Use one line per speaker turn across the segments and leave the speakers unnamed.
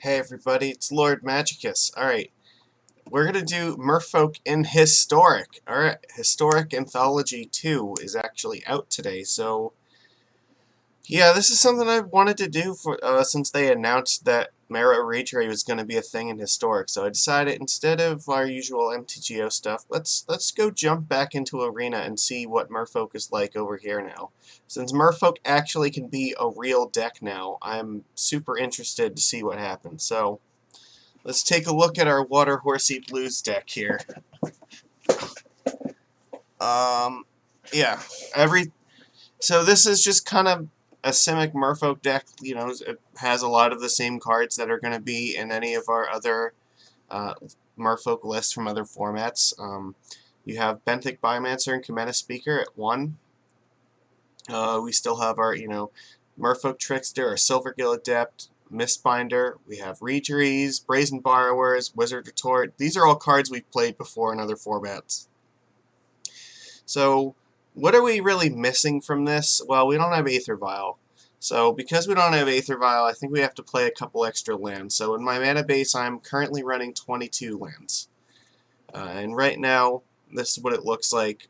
Hey everybody, it's Lord Magicus. Alright, we're gonna do Merfolk in Historic. Alright, Historic Anthology 2 is actually out today, so yeah, this is something I've wanted to do for since they announced that Mara Raytrade was gonna be a thing in Historic, so I decided instead of our usual MTGO stuff, let's go jump back into Arena and see what Merfolk is like over here now. Since Merfolk actually can be a real deck now, I'm super interested to see what happens. So let's take a look at our Water Horsey Blues deck here. Um, yeah, so this is just kind of a Simic Merfolk deck. You know, it has a lot of the same cards that are going to be in any of our other uh, Merfolk lists from other formats. You have Benthic Biomancer and Cometa Speaker at 1. We still have our, Merfolk Trickster, our Silvergill Adept, Mistbinder. We have Reejeries, Brazen Borrowers, Wizard Retort. These are all cards we've played before in other formats. So, what are we really missing from this? Well, we don't have Aether Vial. So, because we don't have Aether Vial, I think we have to play a couple extra lands. So, in my mana base, I'm currently running 22 lands. And right now, this is what it looks like.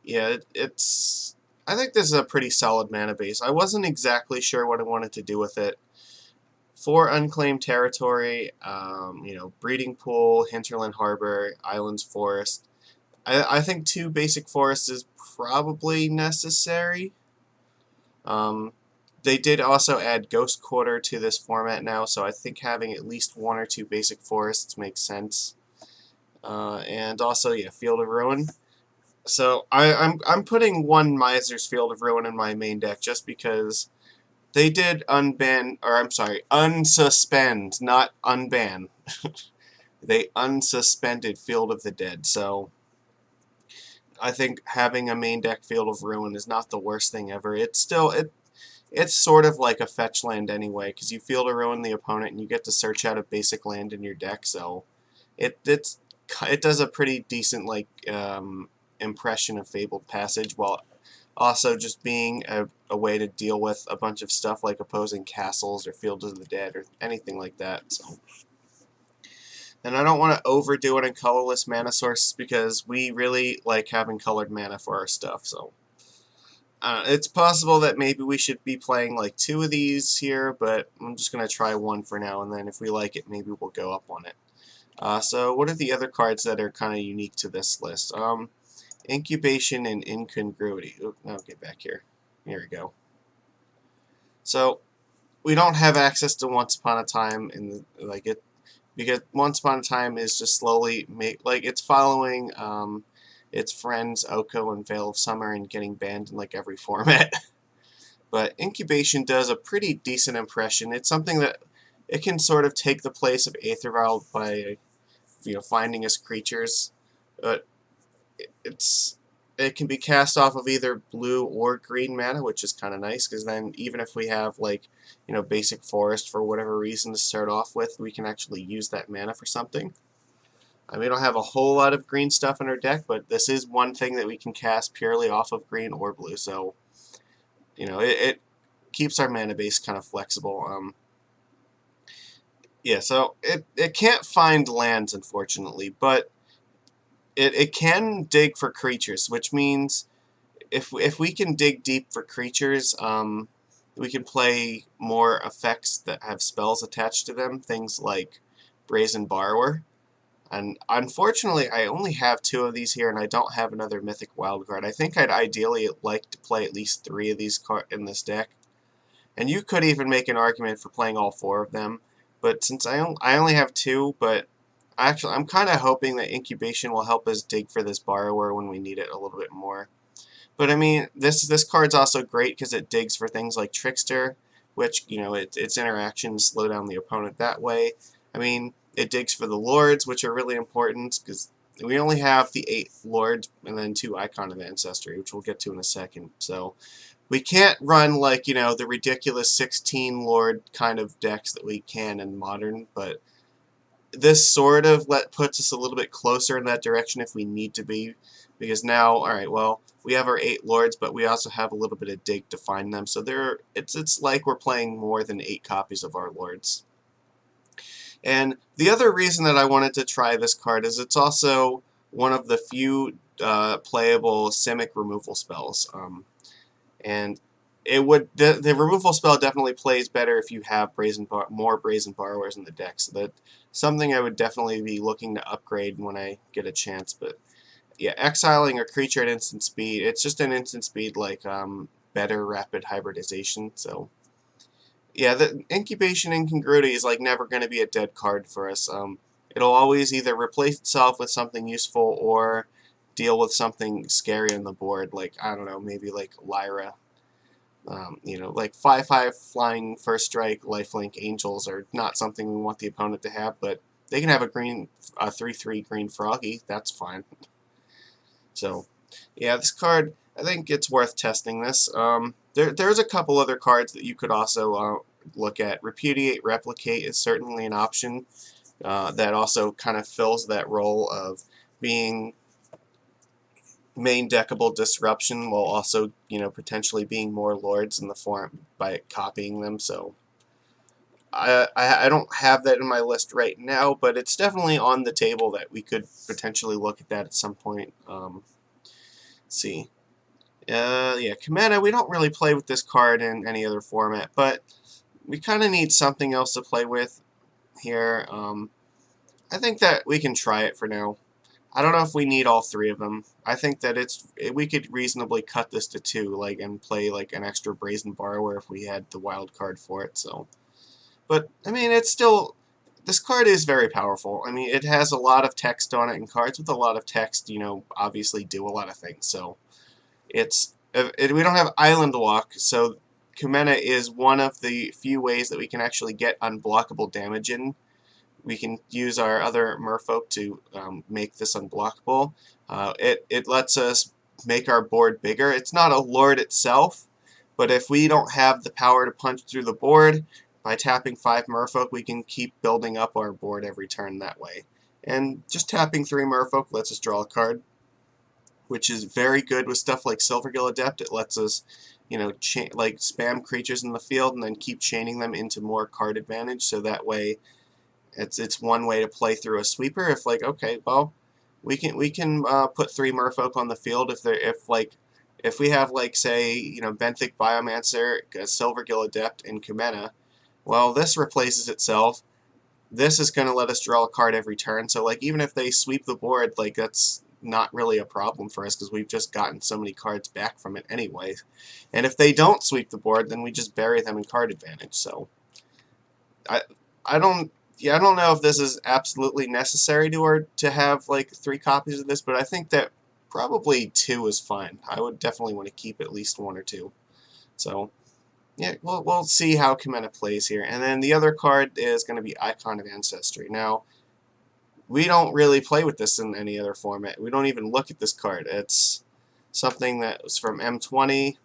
Yeah, it's. I think this is a pretty solid mana base. I wasn't exactly sure what I wanted to do with it. For unclaimed territory, Breeding Pool, Hinterland Harbor, Islands Forest. I think 2 basic forests is probably necessary. Um, they did also add Ghost Quarter to this format now, so I think having at least 1 or 2 basic forests makes sense. And also, yeah, Field of Ruin. So I'm putting 1 Miser's Field of Ruin in my main deck just because they did unsuspend, not unban. They unsuspended Field of the Dead, so I think having a main deck Field of Ruin is not the worst thing ever. It's sort of like a fetch land anyway, because you Field of Ruin the opponent and you get to search out a basic land in your deck, so it does a pretty decent impression of Fabled Passage, while also just being a way to deal with a bunch of stuff like opposing castles or Fields of the Dead or anything like that. So. And I don't want to overdo it in colorless mana sources because we really like having colored mana for our stuff. So it's possible that maybe we should be playing like 2 of these here, but I'm just going to try 1 for now, and then if we like it, maybe we'll go up on it. So what are the other cards that are kind of unique to this list? Incubation and Incongruity. Oop, now get back here. Here we go. So we don't have access to Once Upon a Time in because Once Upon a Time is just slowly it's following its friends Oko and Veil of Summer and getting banned in like every format. But Incubation does a pretty decent impression. It's something that it can sort of take the place of Aether Vial by finding us creatures. But it can be cast off of either blue or green mana, which is kind of nice, because then even if we have basic forest for whatever reason to start off with, we can actually use that mana for something. We don't have a whole lot of green stuff in our deck, but this is one thing that we can cast purely off of green or blue, so it keeps our mana base kind of flexible. Yeah, so it can't find lands, unfortunately, but it can dig for creatures, which means if we can dig deep for creatures, we can play more effects that have spells attached to them, things like Brazen Borrower. And unfortunately, I only have 2 of these here, and I don't have another Mythic Wildcard. I think I'd ideally like to play at least 3 of these in this deck. And you could even make an argument for playing all 4 of them. But since I only have 2, but actually I'm kind of hoping that Incubation will help us dig for this Borrower when we need it a little bit more. But I mean, this card's also great because it digs for things like Trickster, which, its interactions slow down the opponent that way. I mean, it digs for the Lords, which are really important because we only have the 8 Lords and then 2 Icon of Ancestry, which we'll get to in a second. So we can't run the ridiculous 16 Lord kind of decks that we can in Modern, but this sort of puts us a little bit closer in that direction if we need to be. because now, all right, well, we have our 8 lords, but we also have a little bit of dig to find them, so it's like we're playing more than 8 copies of our lords. And the other reason that I wanted to try this card is it's also one of the few playable Simic removal spells. And the removal spell definitely plays better if you have more Brazen Borrowers in the deck. So that's something I would definitely be looking to upgrade when I get a chance. But yeah, exiling a creature at instant speed, it's just an instant speed like better rapid hybridization. So yeah, the incubation incongruity is like never going to be a dead card for us. It'll always either replace itself with something useful or deal with something scary on the board, like, I don't know, maybe like Lyra. Like 5/5 flying first strike lifelink angels are not something we want the opponent to have, but they can have a 3/3 green froggy. That's fine. So, yeah, this card, I think it's worth testing this. There's a couple other cards that you could also look at. Repudiate, Replicate is certainly an option that also kind of fills that role of being main deckable disruption while also, potentially being more lords in the form by copying them. So I don't have that in my list right now, but it's definitely on the table that we could potentially look at that at some point. Let's see. Yeah, Cometa, we don't really play with this card in any other format, but we kind of need something else to play with here. I think that we can try it for now. I don't know if we need all 3 of them. I think that we could reasonably cut this to 2, like, and play like an extra Brazen Borrower if we had the wild card for it. So, but I mean, this card is very powerful. I mean, it has a lot of text on it, and cards with a lot of text, obviously do a lot of things. So, we don't have Island Walk, so Cometa is one of the few ways that we can actually get unblockable damage in. We can use our other Merfolk to make this unblockable. It lets us make our board bigger. It's not a lord itself, but if we don't have the power to punch through the board, by tapping 5 Merfolk, we can keep building up our board every turn that way. And just tapping 3 Merfolk lets us draw a card, which is very good with stuff like Silvergill Adept. It lets us, like spam creatures in the field and then keep chaining them into more card advantage, so that way it's one way to play through a sweeper. If like, okay, well, we can put 3 Merfolk on the field if we have, like, say, Benthic Biomancer, Silvergill Adept, and Cometa. Well, this replaces itself. This is going to let us draw a card every turn. So like even if they sweep the board, like that's not really a problem for us because we've just gotten so many cards back from it anyway. And if they don't sweep the board, then we just bury them in card advantage. So I don't know if this is absolutely necessary to have like 3 copies of this, but I think that probably 2 is fine. I would definitely want to keep at least 1 or 2. So yeah, we'll see how Cometa plays here. And then the other card is going to be Icon of Ancestry. Now, we don't really play with this in any other format. We don't even look at this card. It's something that was from M20.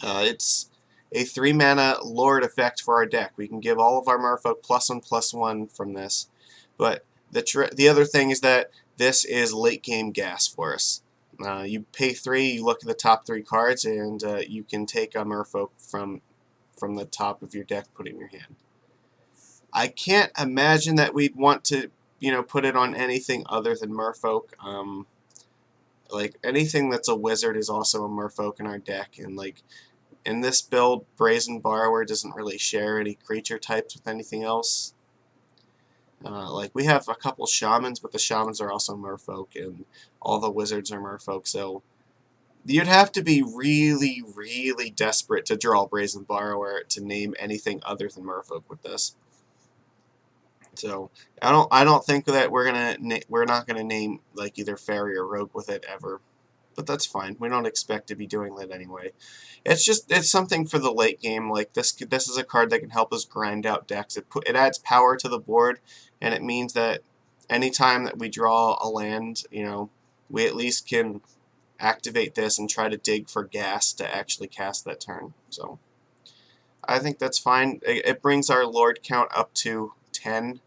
It's a 3-mana Lord effect for our deck. We can give all of our Merfolk +1/+1 from this. But the other thing is that this is late game gas for us. You pay 3, you look at the top 3 cards, and you can take a Merfolk from the top of your deck, put it in your hand. I can't imagine that we'd want to, put it on anything other than Merfolk. Like anything that's a wizard is also a Merfolk in our deck, and like in this build, Brazen Borrower doesn't really share any creature types with anything else. Like we have a couple shamans, but the shamans are also Merfolk, and all the wizards are Merfolk, so you'd have to be really, really desperate to draw Brazen Borrower to name anything other than Merfolk with this. So I don't think that we're not gonna name like either Fairy or Rogue with it ever. But that's fine. We don't expect to be doing that anyway. It's something for the late game. Like this is a card that can help us grind out decks. It adds power to the board, and it means that anytime that we draw a land, we at least can activate this and try to dig for gas to actually cast that turn. So I think that's fine. It brings our Lord count up to 10,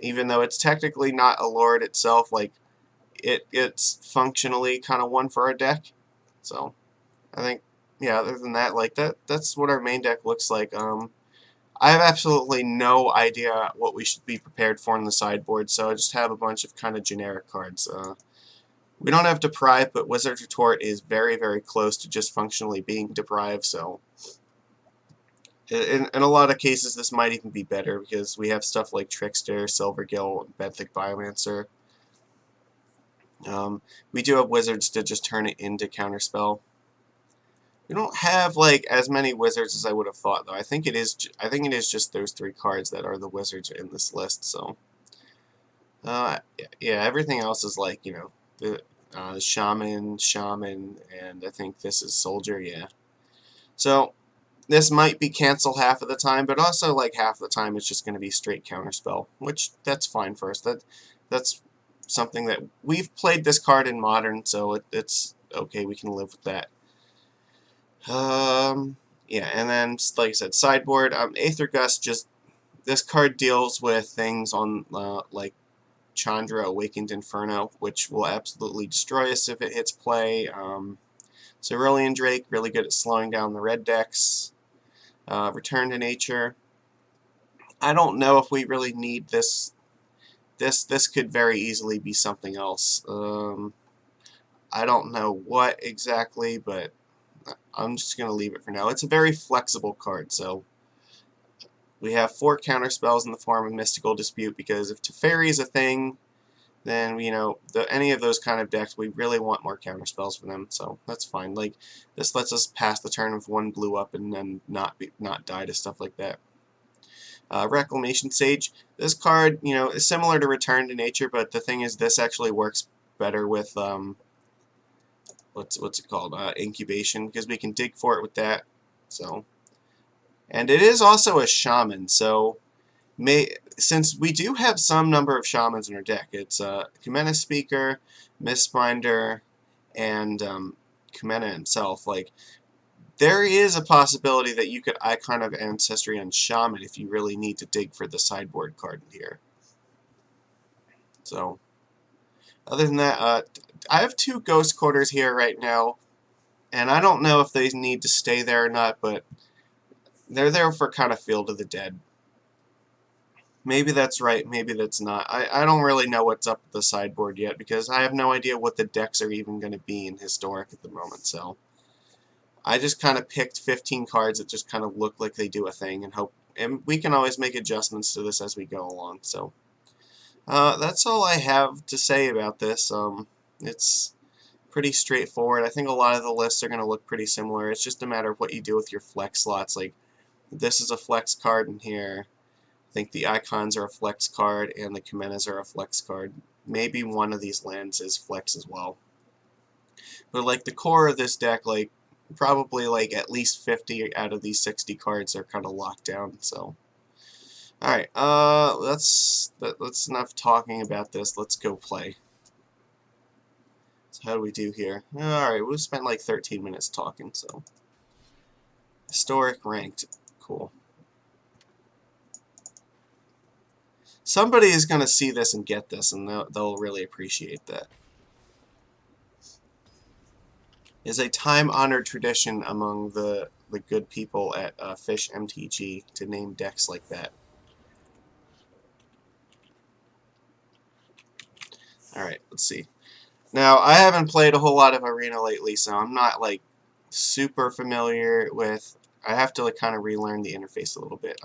even though it's technically not a Lord itself. Like it's functionally kind of one for our deck. So I think, yeah, other than that, like that's what our main deck looks like. I have absolutely no idea what we should be prepared for in the sideboard, so I just have a bunch of kind of generic cards. We don't have Deprive, but Wizard's Retort is very, very close to just functionally being Deprive, so in a lot of cases this might even be better because we have stuff like Trickster, Silvergill, and Benthic Biomancer. We do have Wizards to just turn it into Counterspell. We don't have like as many wizards as I would have thought, though. I think it is just those 3 cards that are the wizards in this list. So, yeah, everything else is like the shaman, and I think this is soldier. Yeah. So this might be cancel half of the time, but also like half the time it's just going to be straight counterspell, which that's fine for us. That's something that we've played this card in Modern, so it's okay. We can live with that. Yeah, and then, like I said, sideboard, Aether Gust, just, this card deals with things on, like, Chandra, Awakened Inferno, which will absolutely destroy us if it hits play. Cerulean Drake, really good at slowing down the red decks. Return to Nature. I don't know if we really need this. This could very easily be something else. I don't know what exactly, but I'm just going to leave it for now. It's a very flexible card, so we have 4 counterspells in the form of Mystical Dispute, because if Teferi is a thing, then, any of those kind of decks, we really want more counterspells for them, so that's fine. Like, this lets us pass the turn with 1 blue up and then not die to stuff like that. Reclamation Sage. This card, is similar to Return to Nature, but the thing is, this actually works better with, what's it called? Incubation, because we can dig for it with that. So, and it is also a shaman. So, since we do have some number of shamans in our deck, it's Kumena Speaker, Mistminder, and Kumena himself. Like, there is a possibility that you could Icon of Ancestry on Shaman if you really need to dig for the sideboard card here. So, other than that, I have 2 Ghost Quarters here right now, and I don't know if they need to stay there or not, but they're there for kind of Field of the Dead. Maybe that's right, maybe that's not. I don't really know what's up with the sideboard yet, because I have no idea what the decks are even going to be in Historic at the moment, so I just kind of picked 15 cards that just kind of look like they do a thing, and we can always make adjustments to this as we go along, so that's all I have to say about this. It's pretty straightforward. I think a lot of the lists are going to look pretty similar. It's just a matter of what you do with your flex slots. Like, this is a flex card in here. I think the icons are a flex card, and the Kumenas are a flex card. Maybe one of these lands is flex as well. But, like, the core of this deck, like, probably, like, at least 50 out of these 60 cards are kind of locked down, so... Alright, that's enough talking about this. Let's go play. So how do we do here? Alright, we've spent like 13 minutes talking, so... Historic ranked. Cool. Somebody is going to see this and get this, and they'll really appreciate that. It's a time-honored tradition among the good people at Fish MTG to name decks like that. Alright, let's see. Now, I haven't played a whole lot of Arena lately, so I'm not, like, super familiar with... I have to, like, kind of relearn the interface a little bit.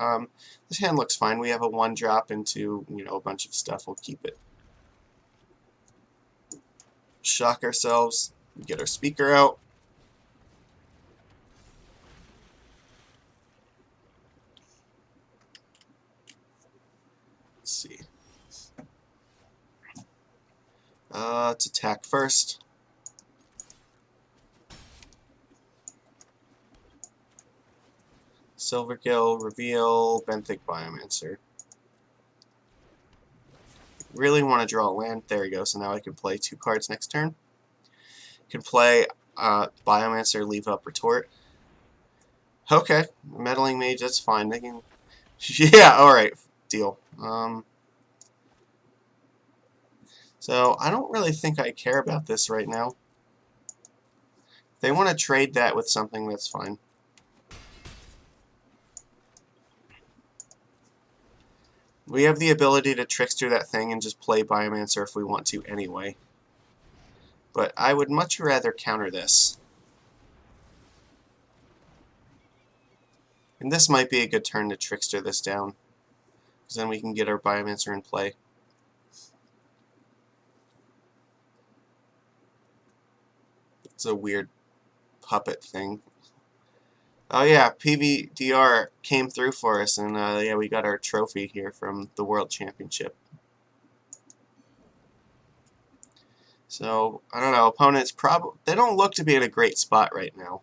This hand looks fine. We have a 1-drop into, a bunch of stuff. We'll keep it. Shock ourselves. Get our speaker out. Let's see. Let's attack first. Silvergill, Reveal, Benthic Biomancer. Really want to draw a land. There we go. So now I can play 2 cards next turn. Can play Biomancer, leave up Retort. Okay, Meddling Mage, that's fine. They can... Yeah, alright, deal. So I don't really think I care about this right now. If they want to trade that with something, that's fine. We have the ability to trickster that thing and just play Biomancer if we want to anyway. But I would much rather counter this. And this might be a good turn to trickster this down, because then we can get our Biomancer in play. It's a weird puppet thing. Oh yeah, PVDR came through for us, and yeah, we got our trophy here from the World Championship. So, I don't know, opponents they don't look to be in a great spot right now.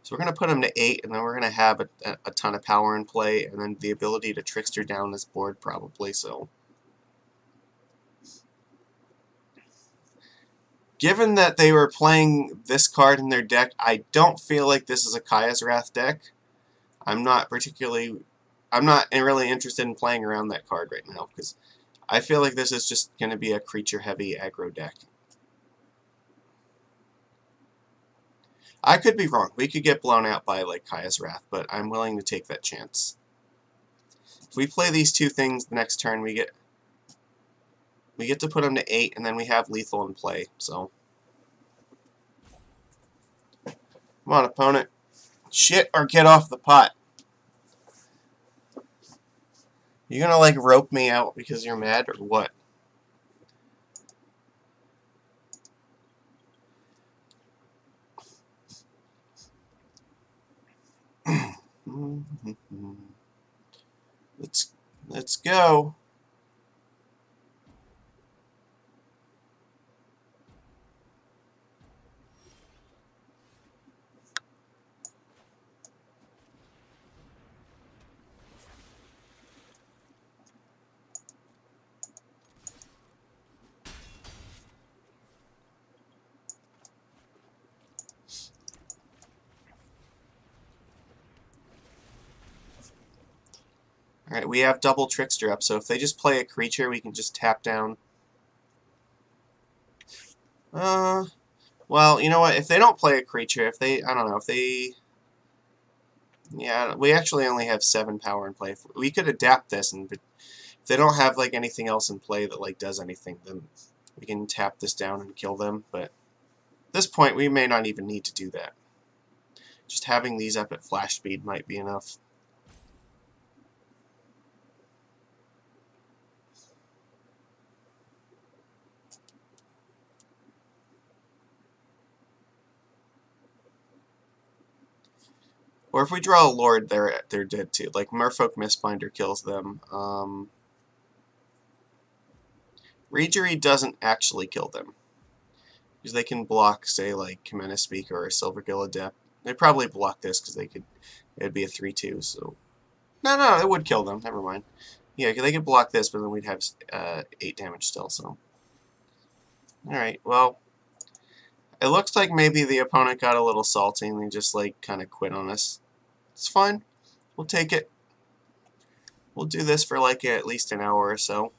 So we're going to put them to 8, and then we're going to have a ton of power in play, and then the ability to trickster down this board probably, so. Given that they were playing this card in their deck, I don't feel like this is a Kaya's Wrath deck. I'm not really interested in playing around that card right now, because I feel like this is just going to be a creature-heavy aggro deck. I could be wrong. We could get blown out by, like, Kaya's Wrath, but I'm willing to take that chance. If we play these two things the next turn, we get to put them to 8, and then we have lethal in play, so. Come on, opponent. Shit or get off the pot. You gonna, like, rope me out because you're mad, or what? Let's go. Alright, we have double Trickster up, so if they just play a creature, we can just tap down. Well, you know what? If they don't play a creature, I don't know, if they... Yeah, we actually only have 7 power in play. We could adapt this, and if they don't have, like, anything else in play that, like, does anything, then we can tap this down and kill them, but at this point, we may not even need to do that. Just having these up at flash speed might be enough. Or if we draw a Lord, they're dead too. Like, Merfolk Mistbinder kills them. Regery doesn't actually kill them. Because they can block, say, like, Kamena Speaker or Silvergill Adept. They'd probably block this because it'd be a 3-2, so... No, it would kill them. Never mind. Yeah, they could block this, but then we'd have 8 damage still, so... Alright, well... It looks like maybe the opponent got a little salty and they just, like, kind of quit on us. It's fine. We'll take it. We'll do this for, like, at least an hour or so.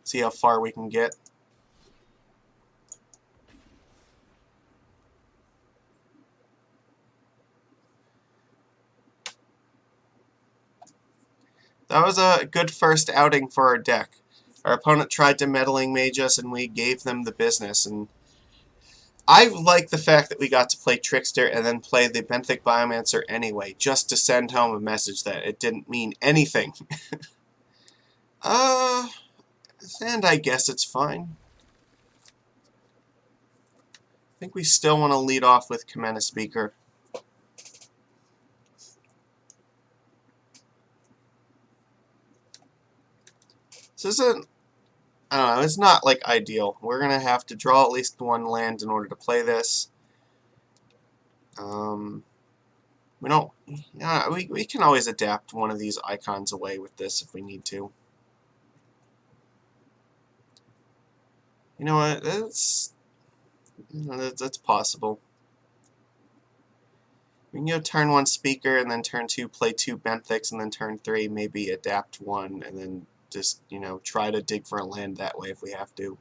See how far we can get. That was a good first outing for our deck. Our opponent tried to meddling mage us, and we gave them the business. And I like the fact that we got to play Trickster and then play the Benthic Biomancer anyway, just to send home a message that it didn't mean anything. And I guess it's fine. I think we still want to lead off with Kamena Speaker. This isn't, I don't know, it's not, like, ideal. We're going to have to draw at least 1 land in order to play this. We don't, yeah, we can always adapt one of these icons away with this if we need to. You know what, that's possible. We can go turn 1 Speaker, and then turn 2 play 2 Benthics, and then turn 3 maybe adapt 1, and then just, you know, try to dig for a land that way if we have to.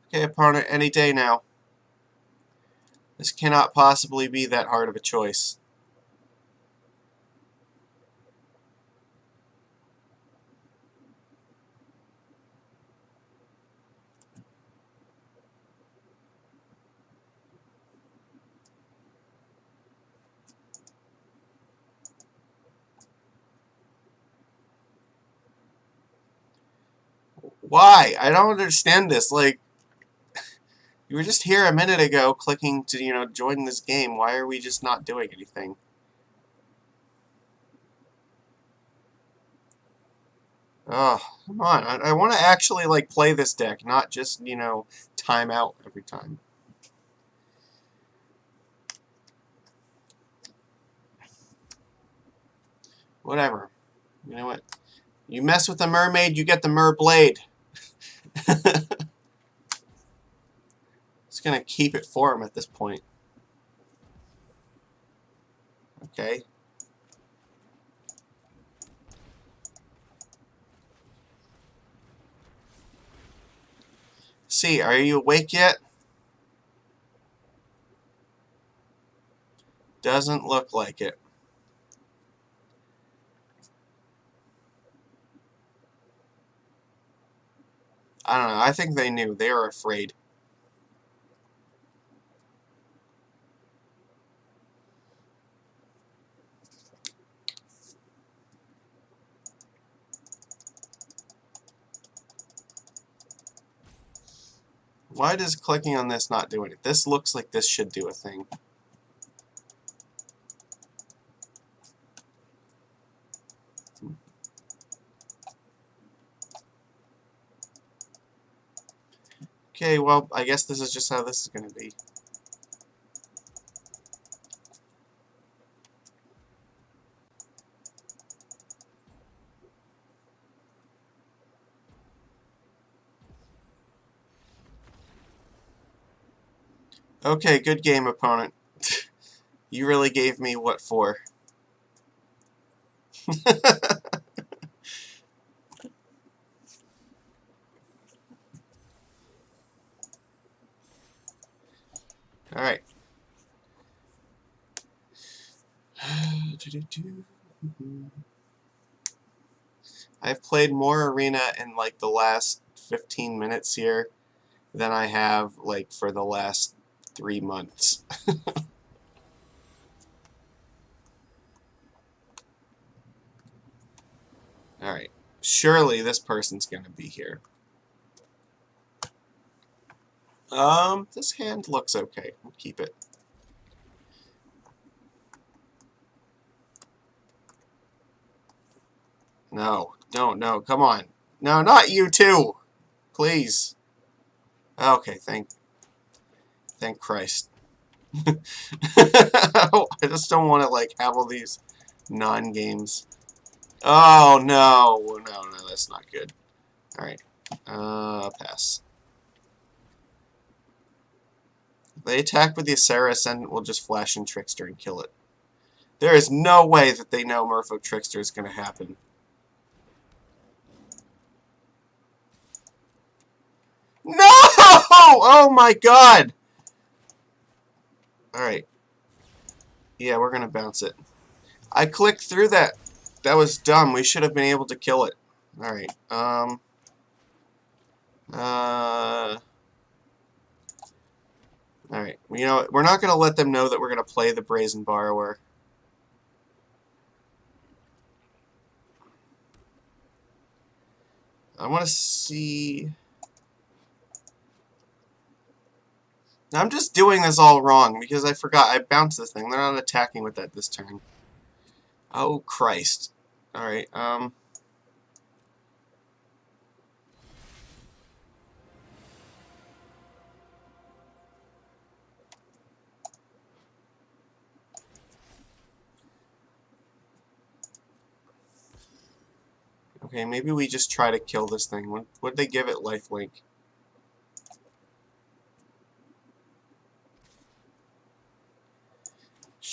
Okay, opponent, any day now. This cannot possibly be that hard of a choice. Why? I don't understand this. Like, you were just here a minute ago clicking to, you know, join this game. Why are we just not doing anything? Oh, come on. I want to actually, like, play this deck, not just, you know, time out every time. Whatever. You know what? You mess with the mermaid, you get the merblade. It's going to keep it for him at this point. Okay. See, are you awake yet? Doesn't look like it. I don't know. I think they knew. They were afraid. Why does clicking on this not do it? This looks like this should do a thing. Okay, well, I guess this is just how this is going to be. Okay, good game, opponent. You really gave me what for. Alright. I've played more Arena in like the last 15 minutes here than I have like for the last 3 months. Alright. Surely this person's gonna be here. This hand looks okay. We'll keep it. No, no, come on. No, not you too! Please. Okay, thank Christ. I just don't want to, like, have all these non-games. Oh, no, that's not good. Alright, pass. If they attack with the Asera Ascendant, we'll just flash in Trickster and kill it. There is no way that they know Merfolk Trickster is going to happen. No! Oh my god! Alright. Yeah, we're going to bounce it. I clicked through that. That was dumb. We should have been able to kill it. Alright. Alright. You know, we're not going to let them know that we're going to play the Brazen Borrower. I want to see... I'm just doing this all wrong because I forgot. I bounced this thing. They're not attacking with that this turn. Oh, Christ. Alright, okay, maybe we just try to kill this thing. Would they give it lifelink?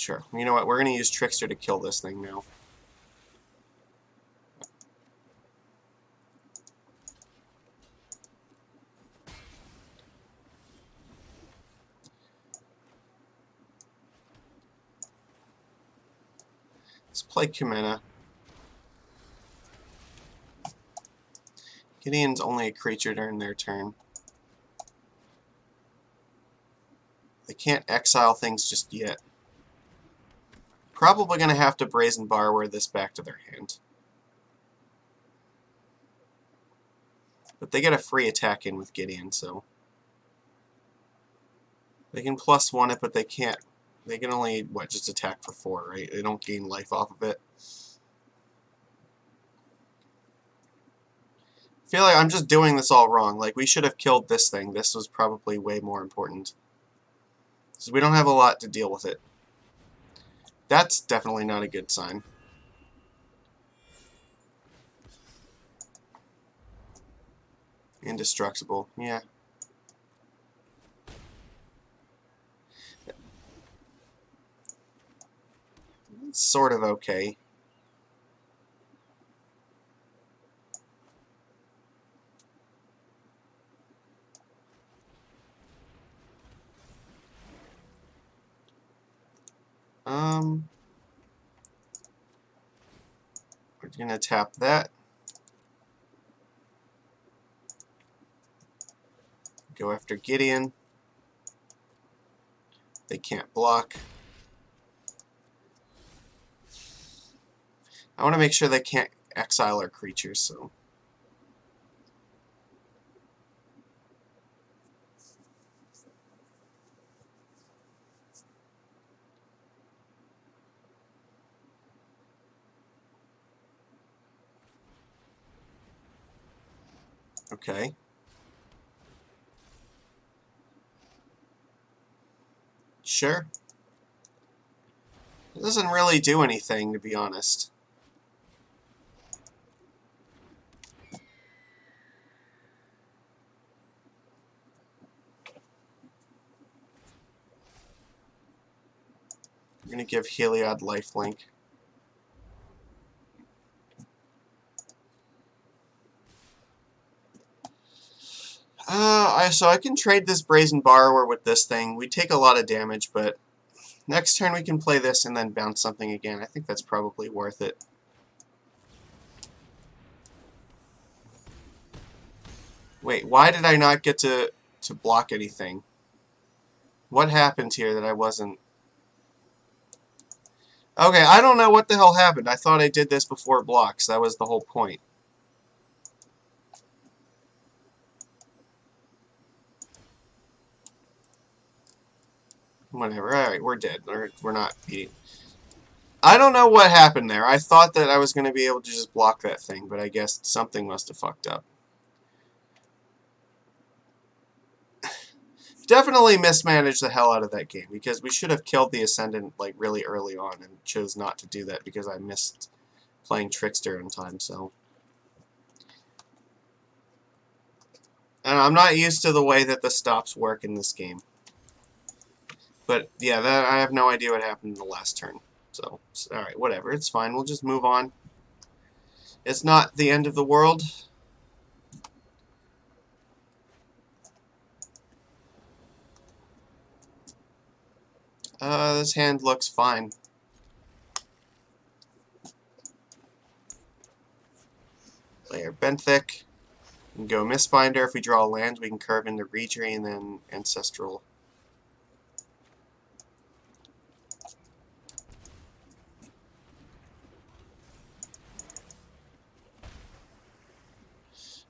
Sure. You know what? We're going to use Trickster to kill this thing now. Let's play Kumena. Gideon's only a creature during their turn. They can't exile things just yet. Probably going to have to Brazen Borrower this back to their hand. But they get a free attack in with Gideon, so... They can +1 it, but they can't... They can only, what, just attack for 4, right? They don't gain life off of it. I feel like I'm just doing this all wrong. Like, we should have killed this thing. This was probably way more important. So we don't have a lot to deal with it. That's definitely not a good sign. Indestructible, yeah. It's sort of okay. We're gonna tap that. Go after Gideon. They can't block. I want to make sure they can't exile our creatures, so... Okay. Sure. It doesn't really do anything, to be honest. I'm going to give Heliod lifelink. So I can trade this Brazen Borrower with this thing. We take a lot of damage, but next turn we can play this and then bounce something again. I think that's probably worth it. Wait, why did I not get to block anything? What happened here that I wasn't... Okay, I don't know what the hell happened. I thought I did this before blocks. That was the whole point. Whatever. Alright, we're dead. We're not beating. I don't know what happened there. I thought that I was going to be able to just block that thing, but I guess something must have fucked up. Definitely mismanaged the hell out of that game, because we should have killed the Ascendant like really early on and chose not to do that because I missed playing Trickster in time, so... And I'm not used to the way that the stops work in this game. But, yeah, I have no idea what happened in the last turn. So, alright, whatever. It's fine. We'll just move on. It's not the end of the world. This hand looks fine. Play our Benthic. We can go Mistbinder. If we draw a land, we can curve into Reedry and then Ancestral.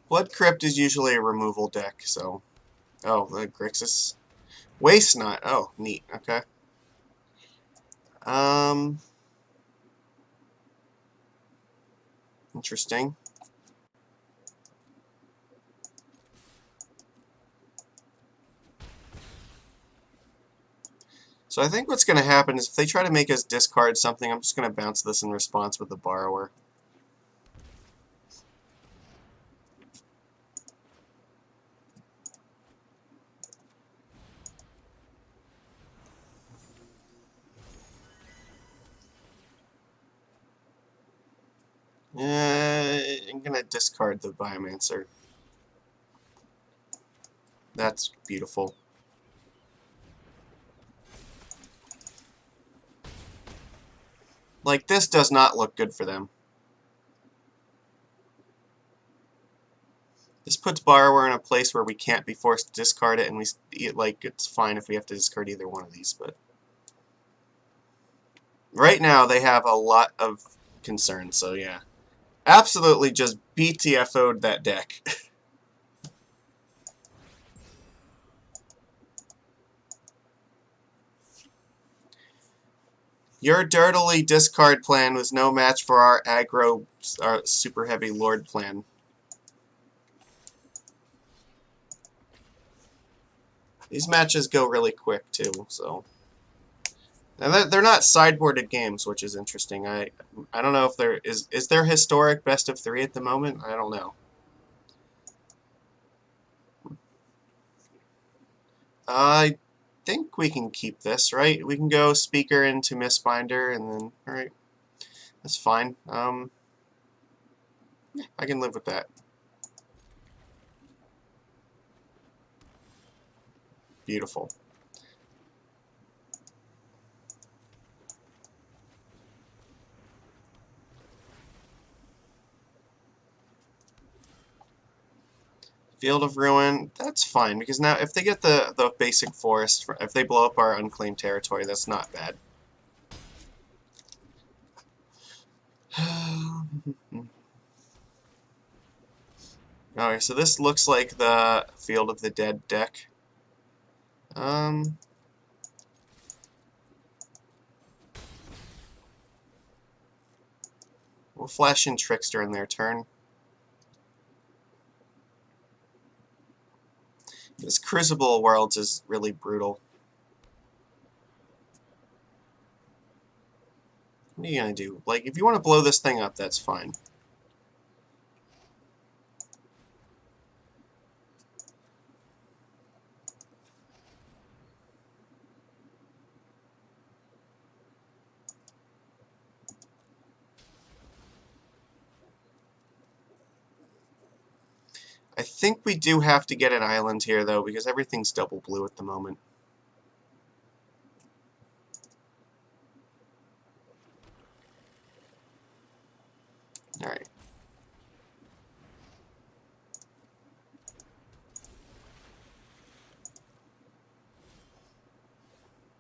Blood Crypt is usually a removal deck, so... Oh, the Grixis. Waste Not. Oh, neat. Okay. Interesting. So I think what's going to happen is if they try to make us discard something, I'm just going to bounce this in response with the Borrower. going to discard the Biomancer. That's beautiful. Like, this does not look good for them. This puts Borrower in a place where we can't be forced to discard it, and it's fine if we have to discard either one of these, but right now they have a lot of concerns, so yeah. Absolutely just BTFO'd that deck. Your dirtily discard plan was no match for our aggro, super heavy Lord plan. These matches go really quick too, so. And they're not sideboarded games, which is interesting. I don't know if there is there historic best of 3 at the moment? I don't know. I think we can keep this, right? We can go Speaker into Mistbinder, and then, alright. That's fine. Yeah, I can live with that. Beautiful. Field of Ruin, that's fine, because now if they get the basic forest, if they blow up our unclaimed territory, that's not bad. Okay, so this looks like the Field of the Dead deck. We'll flash in Trickster in their turn. This Crucible Worlds is really brutal. What are you gonna do? Like, if you want to blow this thing up, that's fine. I think we do have to get an island here, though, because everything's double blue at the moment. Alright.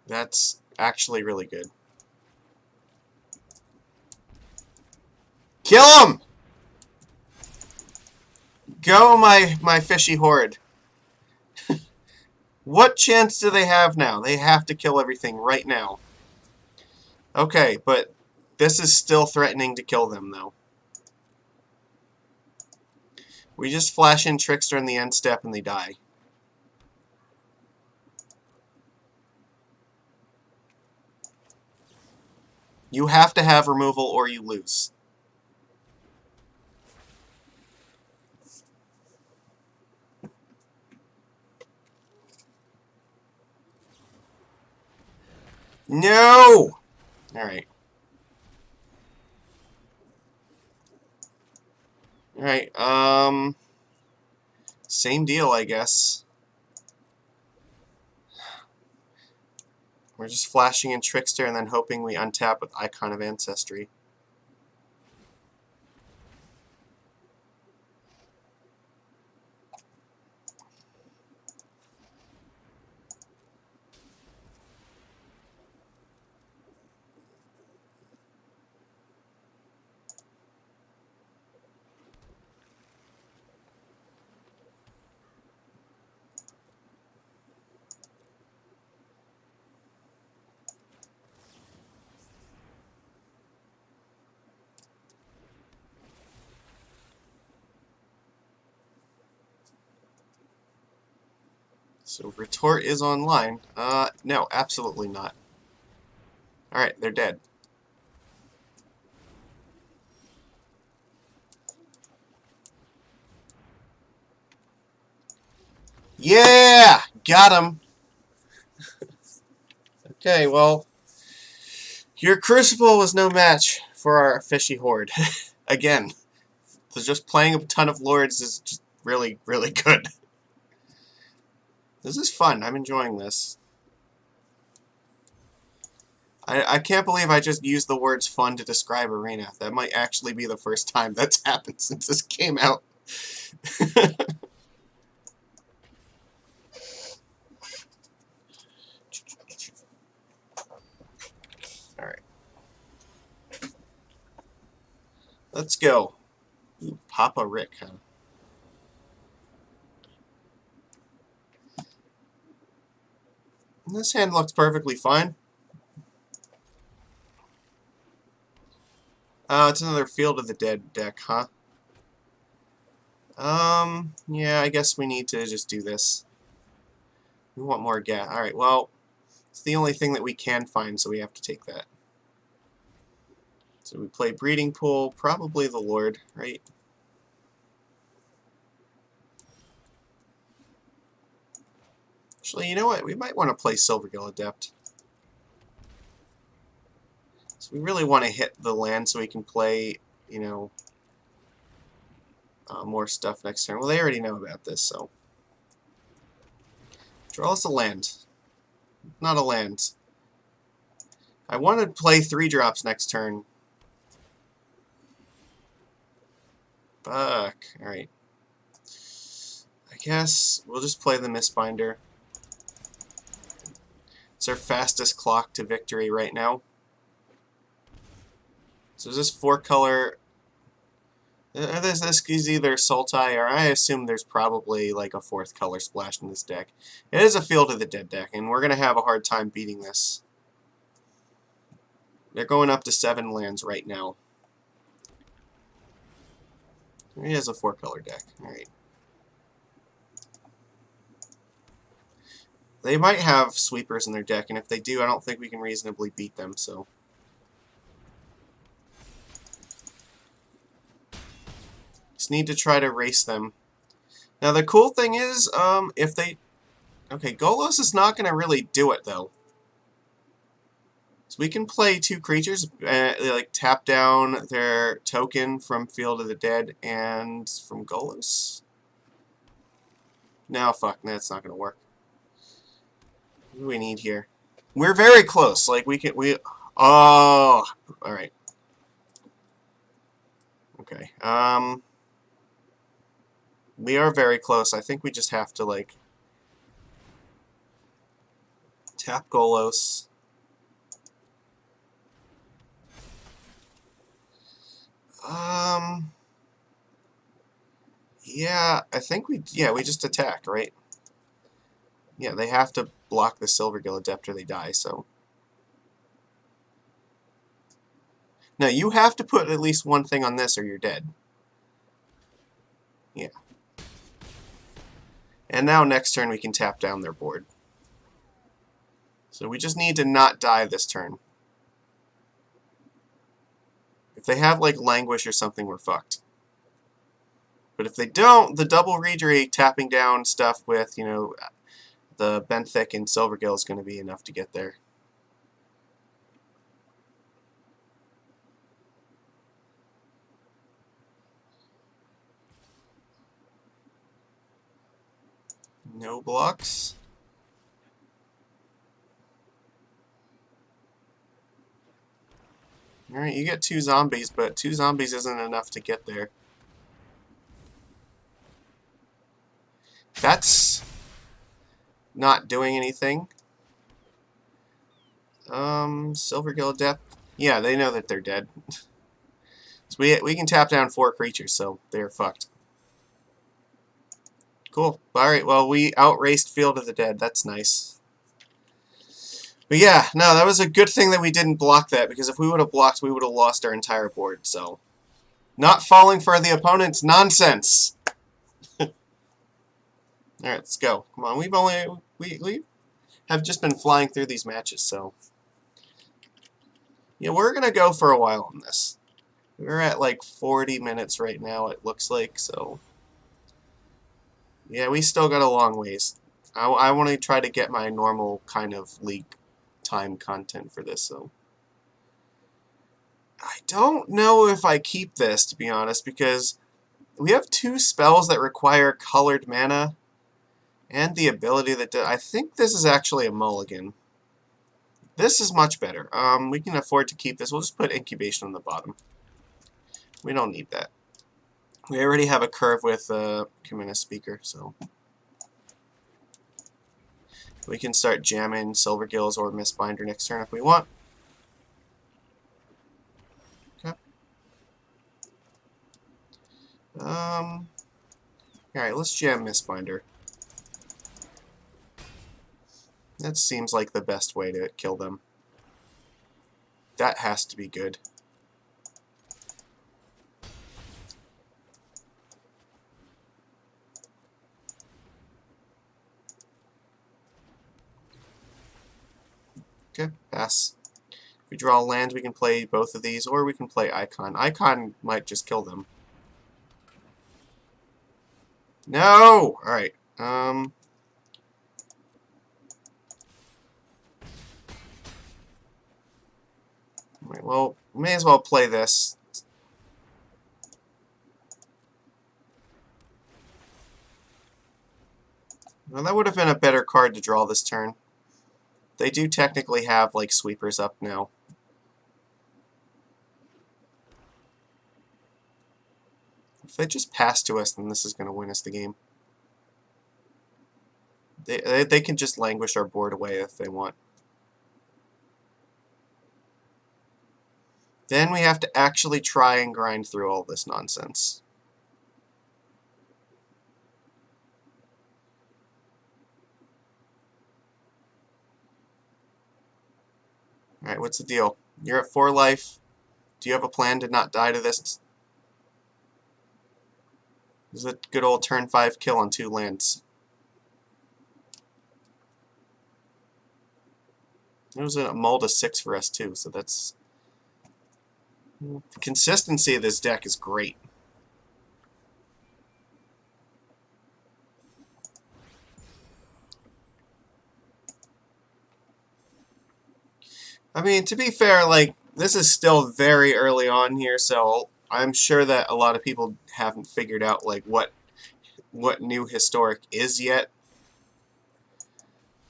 That's actually really good. Kill him! Go, my fishy horde. What chance do they have now? They have to kill everything right now. Okay, but this is still threatening to kill them, though. We just flash in Trickster in the end step and they die. You have to have removal or you lose. No! Alright. Alright, same deal, I guess. We're just flashing in Trickster and then hoping we untap with Icon of Ancestry. So Retort is online. No, absolutely not. Alright, they're dead. Yeah! Got him! Okay, well, your Crucible was no match for our fishy horde. Again. just playing a ton of lords is just really, really good. This is fun. I'm enjoying this. I can't believe I just used the words fun to describe Arena. That might actually be the first time that's happened since this came out. Alright. Let's go. Ooh, Papa Rick, huh? This hand looks perfectly fine. It's another Field of the Dead deck, huh? Yeah, I guess we need to just do this. We want more gas. Alright, well, it's the only thing that we can find, so we have to take that. So we play Breeding Pool, probably the Lord, right? Actually, you know what? We might want to play Silvergill Adept. So we really want to hit the land so we can play, you know, more stuff next turn. Well, they already know about this, so. Draw us a land. Not a land. I want to play 3-drops next turn. Fuck. Alright. I guess we'll just play the Mistbinder. It's our fastest clock to victory right now. So is this 4-color... This is either Sultai, or I assume there's probably like a 4th color splashed in this deck. It is a Field of the Dead deck, and we're going to have a hard time beating this. They're going up to 7 lands right now. He has a 4-color deck. Alright. They might have sweepers in their deck, and if they do, I don't think we can reasonably beat them, so... Just need to try to race them. Now, the cool thing is, if they... Okay, Golos is not going to really do it, though. So we can play 2 creatures, like tap down their token from Field of the Dead and from Golos. No, fuck, that's not going to work. What do we need here? We're very close. Like, Oh! Alright. Okay, we are very close. I think we just have to, like, tap Golos. Yeah, I think we just attack, right? Yeah, they have to block the Silvergill Adept or they die, so... No, you have to put at least one thing on this or you're dead. Yeah. And now next turn we can tap down their board. So we just need to not die this turn. If they have, like, Languish or something, we're fucked. But if they don't, the double Reedry tapping down stuff with, you know, the Benthic and Silvergill is going to be enough to get there. No blocks. Alright, you get 2 zombies, but 2 zombies isn't enough to get there. That's not doing anything. Silvergill Adept. Yeah, they know that they're dead. So we can tap down 4 creatures, so they're fucked. Cool. Alright, well, we outraced Field of the Dead. That's nice. But yeah, no, that was a good thing that we didn't block that, because if we would have blocked, we would have lost our entire board, so... Not falling for the opponent's nonsense! Alright, let's go. Come on, we have just been flying through these matches, so... Yeah, we're gonna go for a while on this. We're at like 40 minutes right now, it looks like, so... Yeah, we still got a long ways. I want to try to get my normal kind of league time content for this, so... I don't know if I keep this, to be honest, because We have 2 spells that require colored mana, and the ability that I think this is actually a mulligan. This is much better. We can afford to keep this. We'll just put incubation on the bottom. We don't need that. We already have a curve with Kumina Speaker, so we can start jamming Silvergills or Mistbinder next turn if we want. Okay. Alright, let's jam Mistbinder. That seems like the best way to kill them. That has to be good. Okay, pass. If we draw land, we can play both of these, or we can play Icon. Icon might just kill them. No! Alright. Right, well, we may as well play this. Well, that would have been a better card to draw this turn. They do technically have, like, sweepers up now. If they just pass to us, then this is going to win us the game. They can just languish our board away if they want. Then we have to actually try and grind through all this nonsense. Alright, what's the deal? You're at 4 life. Do you have a plan to not die to this? This is a good old turn 5 kill on 2 lands. It was a mold of 6 for us too, so that's... The consistency of this deck is great. I mean, to be fair, like, this is still very early on here, so I'm sure that a lot of people haven't figured out, like, what new historic is yet.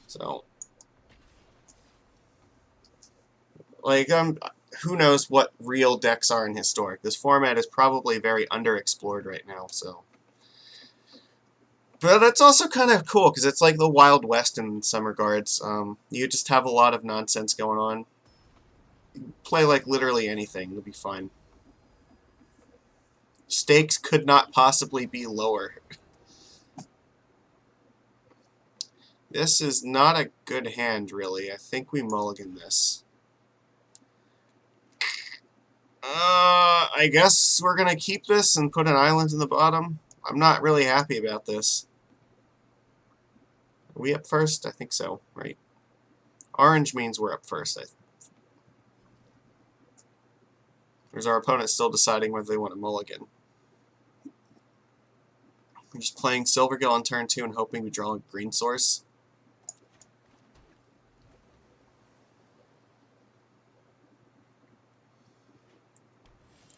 So, like, who knows what real decks are in historic. This format is probably very underexplored right now, so. But it's also kind of cool, because it's like the Wild West in some regards. You just have a lot of nonsense going on. Play like literally anything, it'll be fine. Stakes could not possibly be lower. This is not a good hand, really. I think we mulligan this. I guess we're going to keep this and put an island in the bottom. I'm not really happy about this. Are we up first? I think so, right? Orange means we're up first. Or is our opponent still deciding whether they want to mulligan? We're just playing Silvergill on turn 2 and hoping we draw a green source.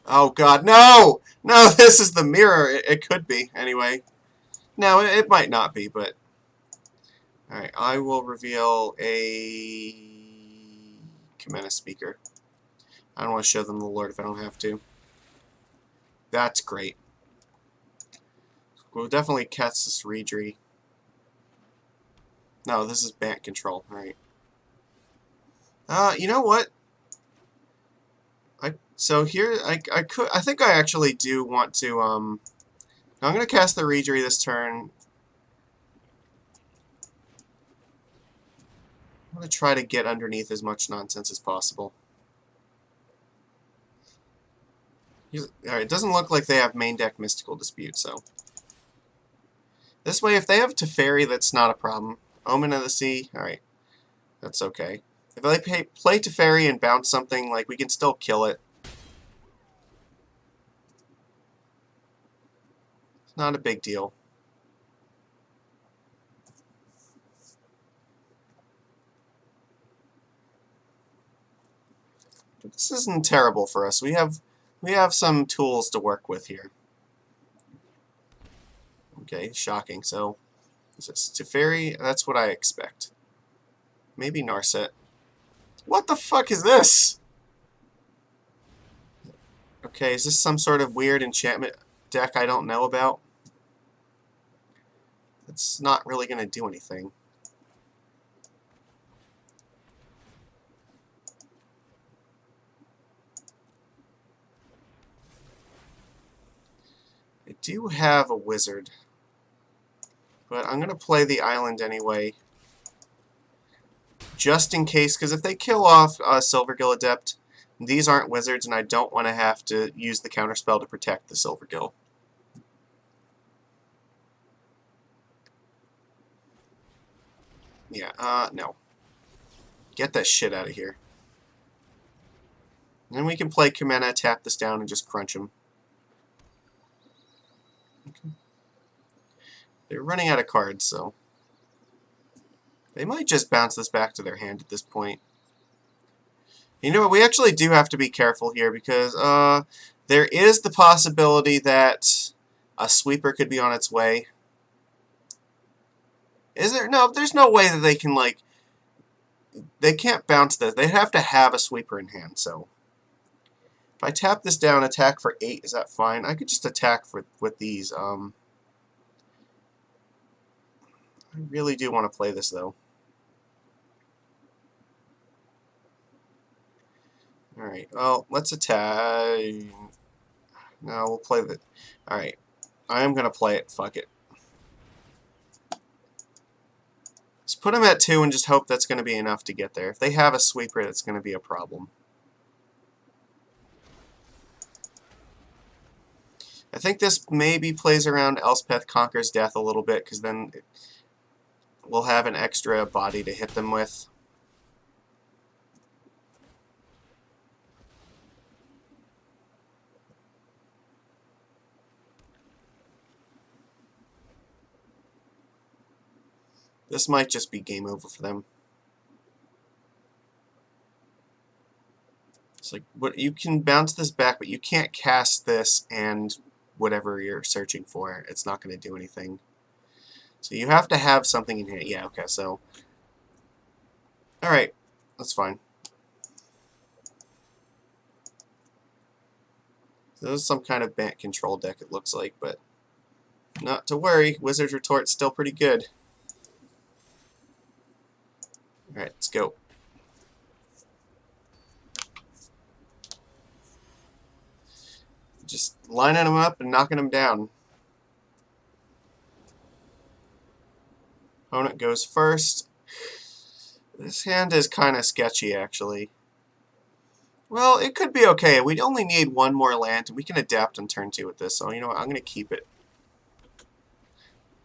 Oh god, no! No, this is the mirror. It could be, anyway. No, it might not be, but... Alright, I will reveal a... Kumina Speaker. I don't want to show them the Lord if I don't have to. That's great. We'll definitely catch this Reedry. No, this is Bant Control, alright. You know what? So here, I think I actually do want to, I'm going to cast the Reedry this turn. I'm going to try to get underneath as much nonsense as possible. Alright, it doesn't look like they have main deck Mystical Dispute, so. This way, if they have Teferi, that's not a problem. Omen of the Sea, alright. That's okay. If they play Teferi and bounce something, like, we can still kill it. It's not a big deal. This isn't terrible for us. We have some tools to work with here. Okay, shocking. So, is this Teferi? That's what I expect. Maybe Narset. What the fuck is this? Okay, is this some sort of weird enchantment deck I don't know about? It's not really going to do anything. I do have a wizard, but I'm going to play the island anyway, just in case, because if they kill off Silvergill Adept, these aren't wizards, and I don't want to have to use the counterspell to protect the Silvergill. Yeah, no. Get that shit out of here. Then we can play Kamena, tap this down, and just crunch him. Okay. They're running out of cards, so they might just bounce this back to their hand at this point. You know what? We actually do have to be careful here because there is the possibility that a sweeper could be on its way. Is there? No, there's no way that they can, like, they can't bounce this. They have to have a sweeper in hand, so if I tap this down, attack for 8, is that fine? I could just attack with these. I really do want to play this, though. Alright, well, let's attack. No, we'll play the... Alright, I am going to play it. Fuck it. Let's put them at 2 and just hope that's going to be enough to get there. If they have a sweeper, that's going to be a problem. I think this maybe plays around Elspeth Conquers Death a little bit, because then we'll have an extra body to hit them with. This might just be game over for them. It's like, what, you can bounce this back, but you can't cast this and whatever you're searching for. It's not going to do anything. So you have to have something in here. Yeah, okay, so... Alright, that's fine. So this is some kind of Bant control deck, it looks like, but not to worry. Wizard's Retort's still pretty good. Alright, let's go. Just lining them up and knocking them down. Opponent goes first. This hand is kind of sketchy, actually. Well, it could be okay. We only need one more land, and we can adapt on turn 2 with this, so you know what? I'm going to keep it.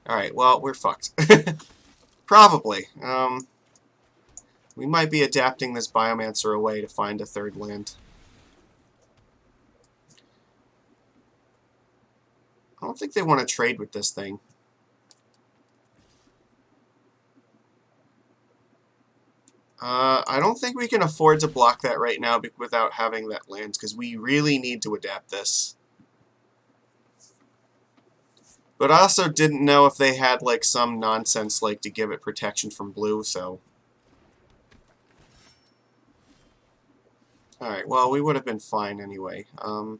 Alright, well, we're fucked. Probably. We might be adapting this Biomancer away to find a third land. I don't think they want to trade with this thing. I don't think we can afford to block that right now without having that land, because we really need to adapt this. But I also didn't know if they had, like, some nonsense, like, to give it protection from blue, so... Alright, well, we would have been fine anyway. I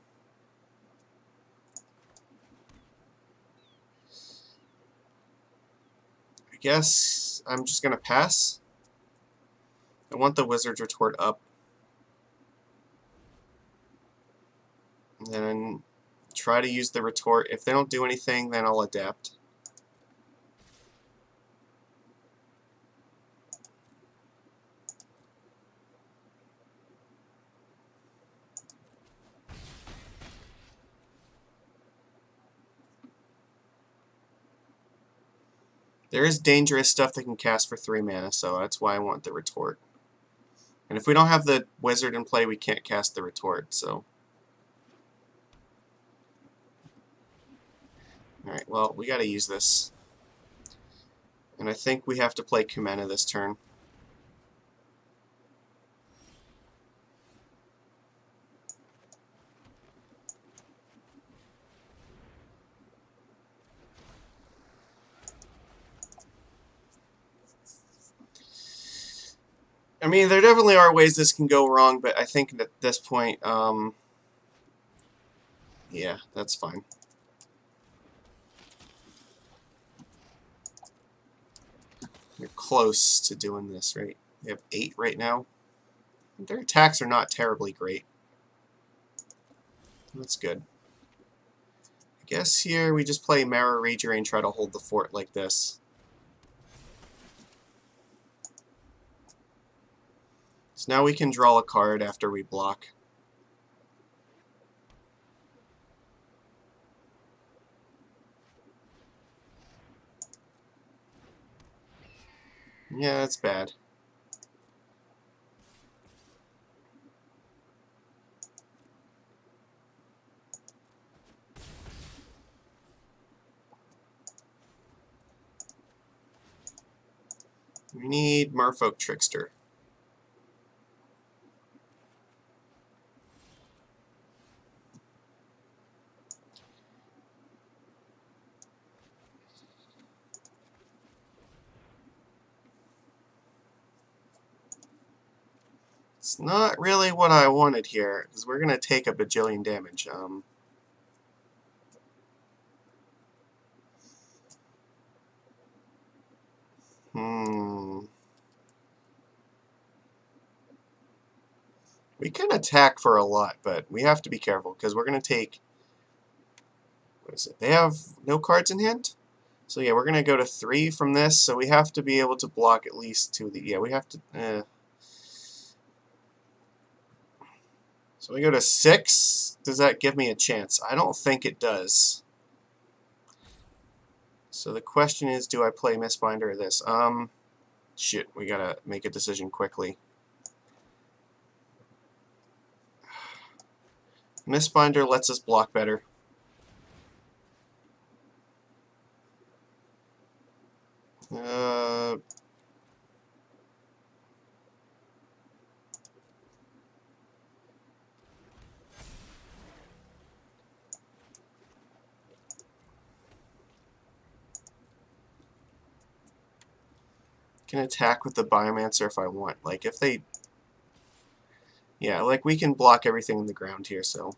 guess I'm just going to pass. I want the Wizard's Retort up. And then try to use the Retort. If they don't do anything, then I'll adapt. There is dangerous stuff that can cast for 3 mana, so that's why I want the Retort. And if we don't have the Wizard in play, we can't cast the Retort, so... Alright, well, we gotta use this. And I think we have to play Kamena this turn. I mean, there definitely are ways this can go wrong, but I think at this point, yeah, that's fine. You're close to doing this, right? They have 8 right now. Their attacks are not terribly great. That's good. I guess here we just play Mara Rager and try to hold the fort like this. So now we can draw a card after we block. Yeah, that's bad. We need Merfolk Trickster. It's not really what I wanted here, because we're going to take a bajillion damage. Hmm. We can attack for a lot, but we have to be careful, because we're going to take... What is it? They have no cards in hand? So yeah, we're going to go to 3 from this, so we have to be able to block at least 2 of the... Yeah, we have to... So we go to 6. Does that give me a chance? I don't think it does. So the question is, do I play Mistbinder or this? Shit, we gotta make a decision quickly. Mistbinder lets us block better. Uh... Can attack with the Biomancer if I want. Like, if they... Yeah, like, we can block everything in the ground here, so...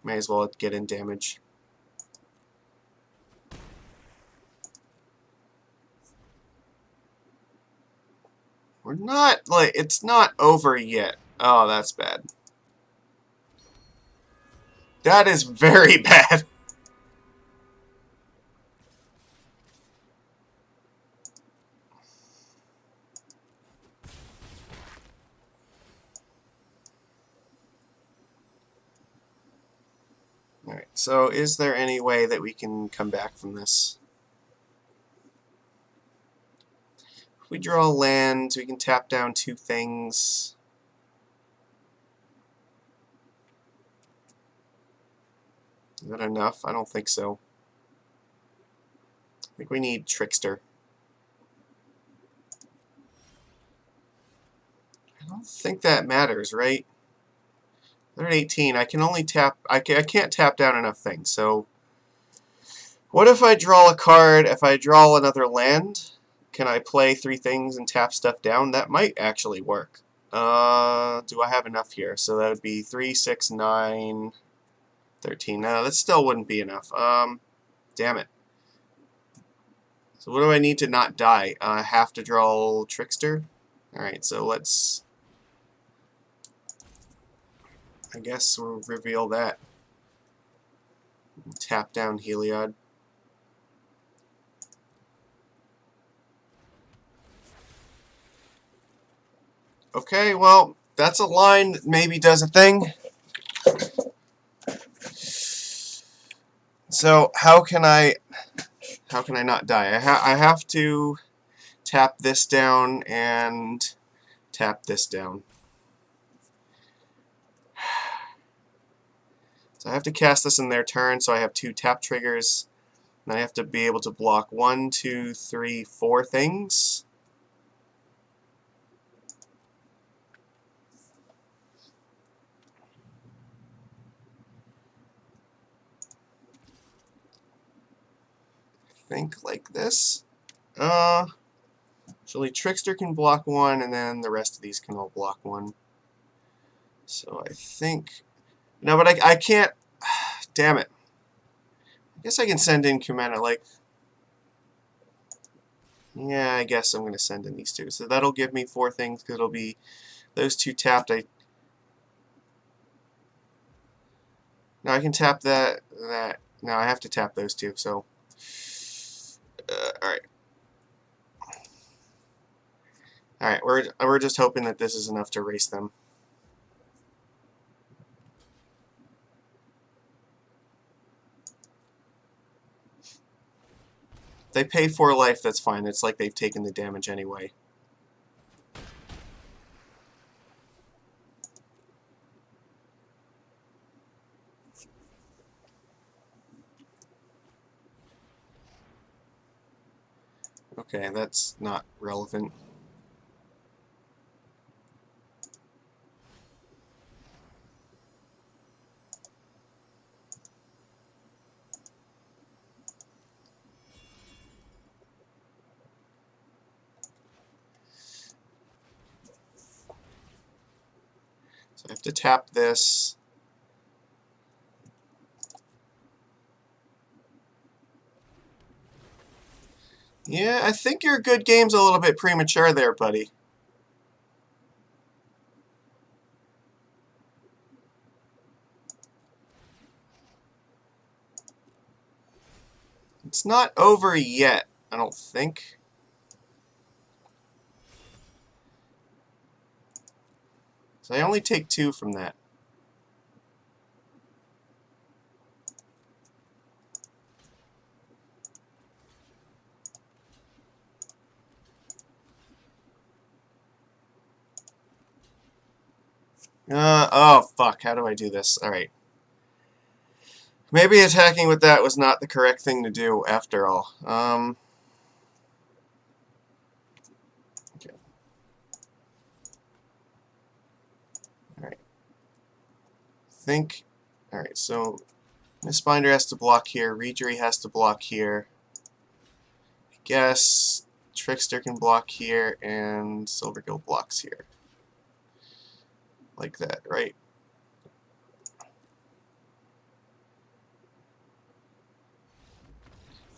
May as well get in damage. We're not, like, it's not over yet. Oh, that's bad. That is very bad. Alright, so is there any way that we can come back from this? If we draw land, we can tap down 2 things. Is that enough? I don't think so. I think we need Trickster. I don't think that matters, right? They're at 18. I can only tap... I can't tap down enough things, so... What if I draw a card, if I draw another land? Can I play 3 things and tap stuff down? That might actually work. Do I have enough here? So that would be 3, 6, 9, 13. No, that still wouldn't be enough. Damn it. So what do I need to not die? I have to draw Trickster? Alright, so let's... I guess we'll reveal that. Tap down Heliod. Okay, well, that's a line that maybe does a thing. So how can I not die? I have to tap this down and tap this down. So I have to cast this in their turn, so I have 2 tap triggers. And I have to be able to block 1, 2, 3, 4 things. Think like this. Actually, Trickster can block one, and then the rest of these can all block one. So I think... No, but I can't... Damn it. I guess I can send in Kumena, like... Yeah, I guess I'm going to send in these two. So that'll give me 4 things, because it'll be those 2 tapped. No, I can tap that. No, I have to tap those 2, so... Alright. Alright, we're just hoping that this is enough to erase them. If they pay 4 life, that's fine. It's like they've taken the damage anyway. Okay, that's not relevant. So I have to tap this. Yeah, I think your good game's a little bit premature there, buddy. It's not over yet, I don't think. So I only take 2 from that. Oh, fuck. How do I do this? Alright. Maybe attacking with that was not the correct thing to do, after all. Okay. Alright. Alright, so... Mistbinder has to block here. Rejury has to block here. I guess... Trickster can block here, and Silvergill blocks here. Like that, right?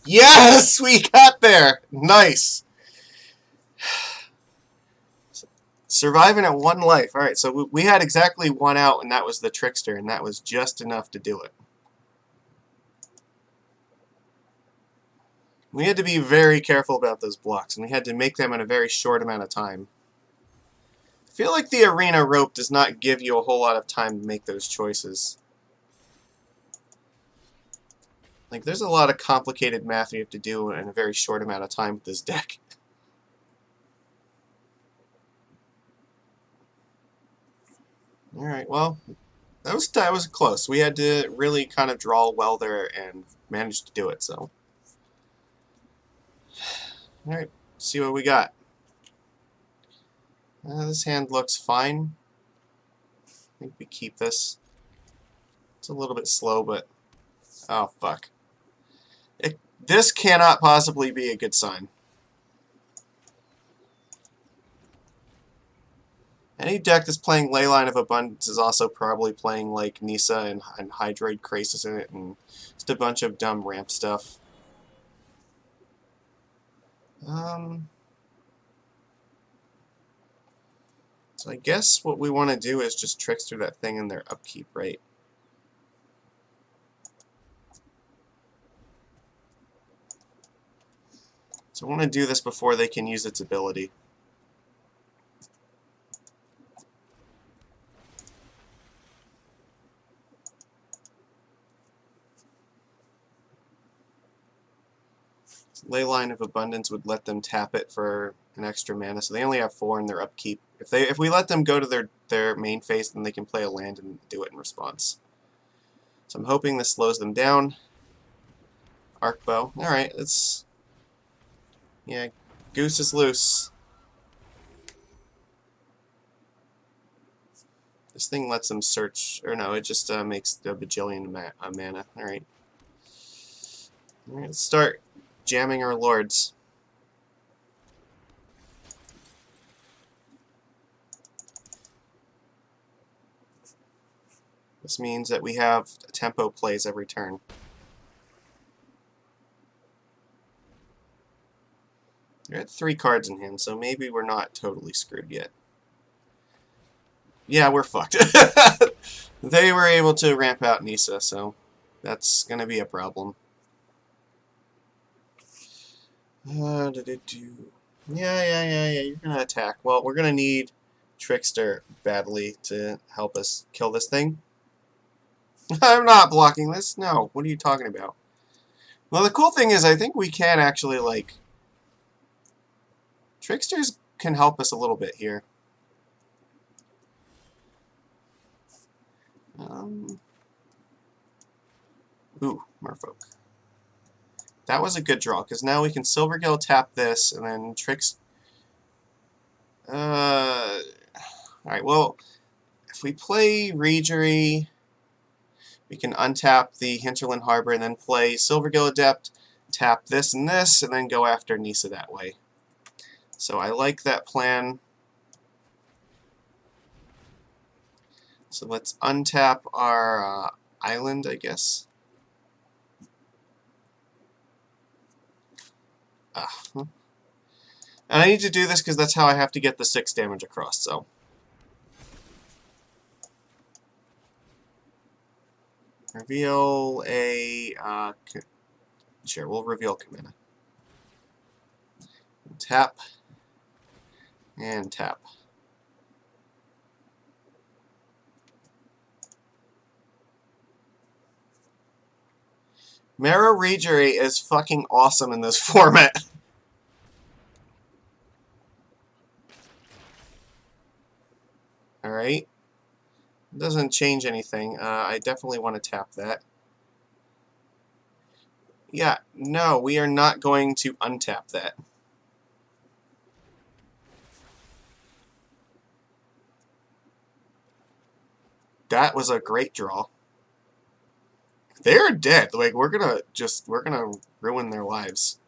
Yes! We got there! Nice! Surviving at 1 life. Alright, so we had exactly 1 out, and that was the Trickster, and that was just enough to do it. We had to be very careful about those blocks, and we had to make them in a very short amount of time. I feel like the arena rope does not give you a whole lot of time to make those choices. Like, there's a lot of complicated math you have to do in a very short amount of time with this deck. Alright, well, that was close. We had to really kind of draw well there and managed to do it, so. Alright, see what we got. This hand looks fine. I think we keep this. It's a little bit slow, but... Oh, fuck. This cannot possibly be a good sign. Any deck that's playing Leyline of Abundance is also probably playing, like, Nisa and Hydroid Krasis in it, and just a bunch of dumb ramp stuff. So I guess what we want to do is just Trickster that thing in their upkeep, right? So I want to do this before they can use its ability. Leyline of Abundance would let them tap it for an extra mana, so they only have 4 in their upkeep. If we let them go to their main phase, then they can play a land and do it in response. So I'm hoping this slows them down. Arc Bow. Alright, it's... Yeah, Goose is loose. This thing lets them search... Or no, it just makes a bajillion mana. Alright. Alright, let's start jamming our lords. This means that we have tempo plays every turn. There are 3 cards in hand, so maybe we're not totally screwed yet. Yeah, we're fucked. They were able to ramp out Nisa, so that's going to be a problem. Yeah, you're going to attack. Well, we're going to need Trickster badly to help us kill this thing. I'm not blocking this. No, what are you talking about? Well, the cool thing is I think we can actually, like... Tricksters can help us a little bit here. Ooh, Merfolk. That was a good draw, because now we can Silvergill tap this, and then Tricks... Alright, well, if we play Regery, we can untap the Hinterland Harbor, and then play Silvergill Adept, tap this, and then go after Nisa that way. So I like that plan. So let's untap our island, I guess. And I need to do this because that's how I have to get the 6 damage across, so. Reveal a... sure, we'll reveal Kamina. Tap. And tap. Mara Regery is fucking awesome in this format. Alright. Doesn't change anything. I definitely want to tap that. Yeah, no, we are not going to untap that. That was a great draw. They're dead. Like, we're gonna ruin their lives.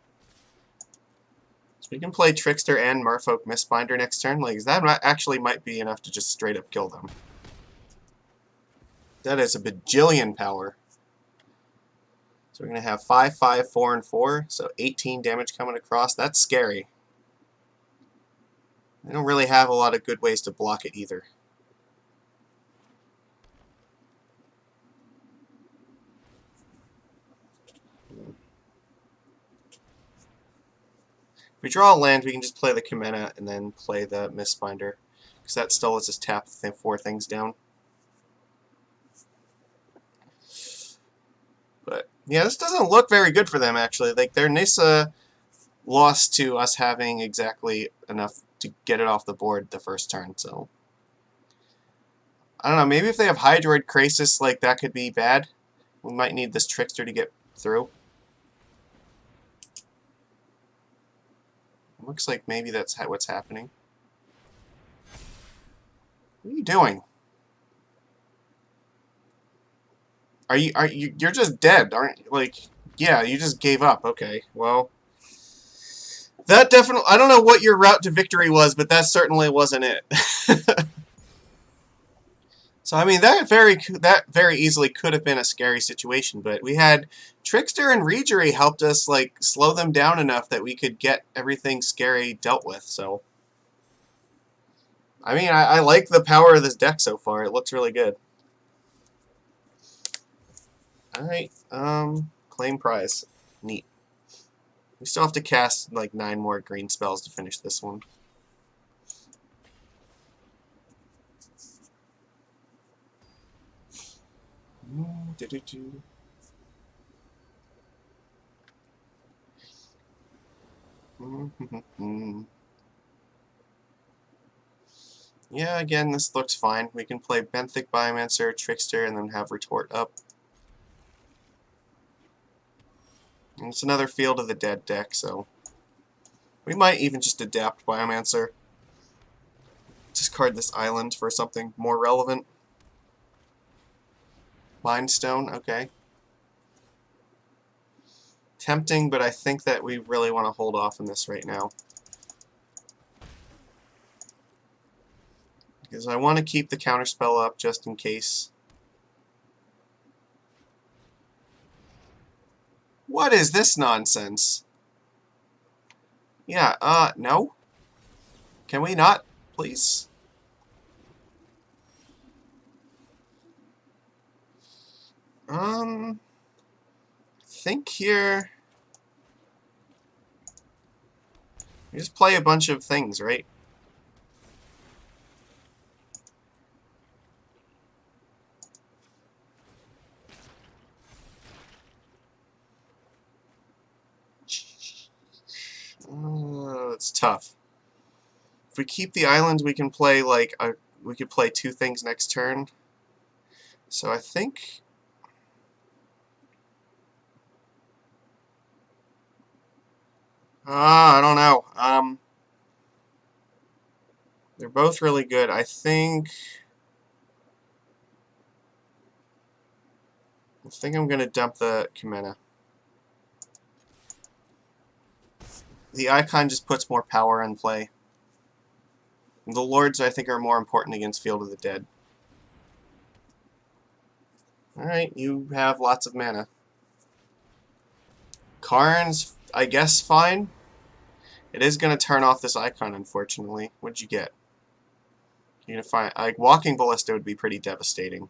So we can play Trickster and Merfolk Mistbinder next turn. Like, that actually might be enough to just straight up kill them. That is a bajillion power. So we're gonna have 5, 5, 4, and 4. So 18 damage coming across. That's scary. They don't really have a lot of good ways to block it either. If we draw a land, we can just play the Kamina and then play the Mistbinder, because that still lets us tap 4 things down. But, yeah, this doesn't look very good for them, actually. Like, their Nisa lost to us having exactly enough to get it off the board the first turn, so... I don't know, maybe if they have Hydroid Krasis, like, that could be bad. We might need this Trickster to get through. Looks like maybe that's what's happening. What are you doing? You're just dead, aren't you? Like, yeah, you just gave up. Okay, well, that definitely, I don't know what your route to victory was, but that certainly wasn't it. So, I mean, that very easily could have been a scary situation, but we had Trickster and Regery helped us, like, slow them down enough that we could get everything scary dealt with, so. I mean, I like the power of this deck so far. It looks really good. Alright, claim prize. Neat. We still have to cast, like, 9 more green spells to finish this one. Yeah, again, this looks fine. We can play Benthic Biomancer, Trickster, and then have Retort up. And it's another Field of the Dead deck, so we might even just adapt Biomancer. Discard this island for something more relevant. Mindstone, okay. Tempting, but I think that we really want to hold off on this right now. Because I want to keep the counterspell up just in case. What is this nonsense? Yeah, no? Can we not, please? I think here... We just play a bunch of things, right? It's tough. If we keep the islands, we can play like we could play two things next turn. So I think I don't know. They're both really good. I think I'm gonna dump the Kumena. The icon just puts more power in play. The lords, I think, are more important against Field of the Dead. Alright, you have lots of mana. Karn's, I guess, fine. It is going to turn off this icon, unfortunately. What'd you get? You're going to find... Like, Walking Ballista would be pretty devastating.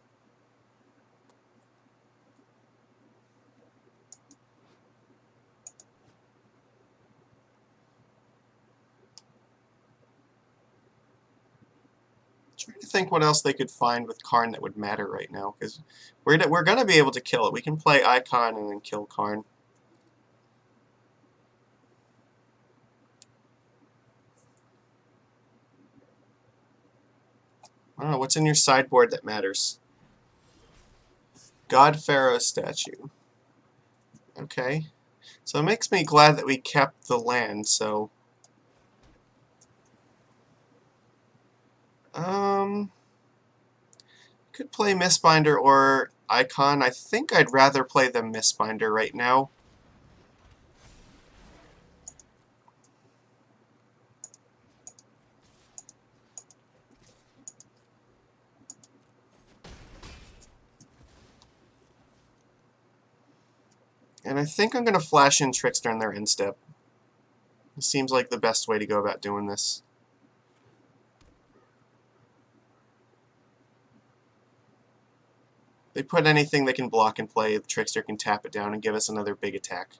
Trying to think what else they could find with Karn that would matter right now, because we're going to be able to kill it. We can play Icon and then kill Karn. I don't know, what's in your sideboard that matters? God Pharaoh statue. Okay. So it makes me glad that we kept the land, so... Could play Mistbinder or Icon. I think I'd rather play the Mistbinder right now. And I think I'm going to flash in Trickster in their instep. It seems like the best way to go about doing this. They put anything they can block and play, the Trickster can tap it down and give us another big attack.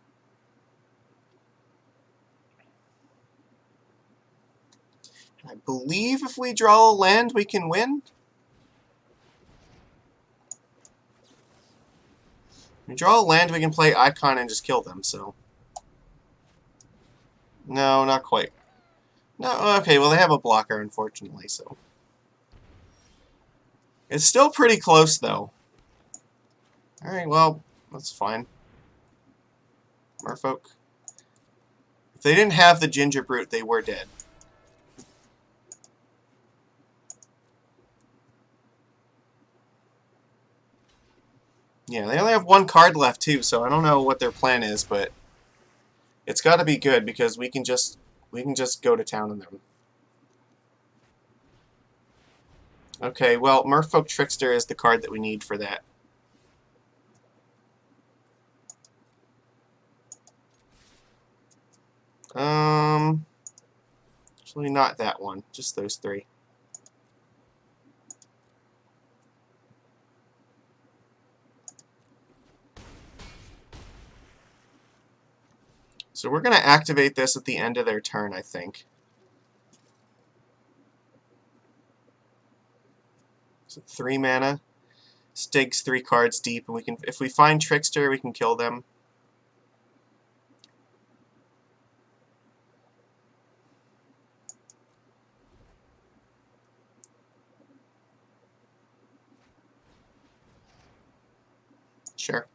I believe if we draw a land, we can win. If we draw a land, we can play Icon and just kill them, so... No, not quite. No, okay, well they have a blocker, unfortunately, so... It's still pretty close, though. Alright, well, that's fine. Merfolk. If they didn't have the Ginger Brute, they were dead. Yeah, they only have one card left, too, so I don't know what their plan is, but... It's got to be good, because we can just go to town on them. Okay, well, Merfolk Trickster is the card that we need for that. Actually not that one, just those three. So we're going to activate this at the end of their turn, I think. So 3 mana. Digs 3 cards deep, and we can, if we find Trickster, we can kill them. Sure.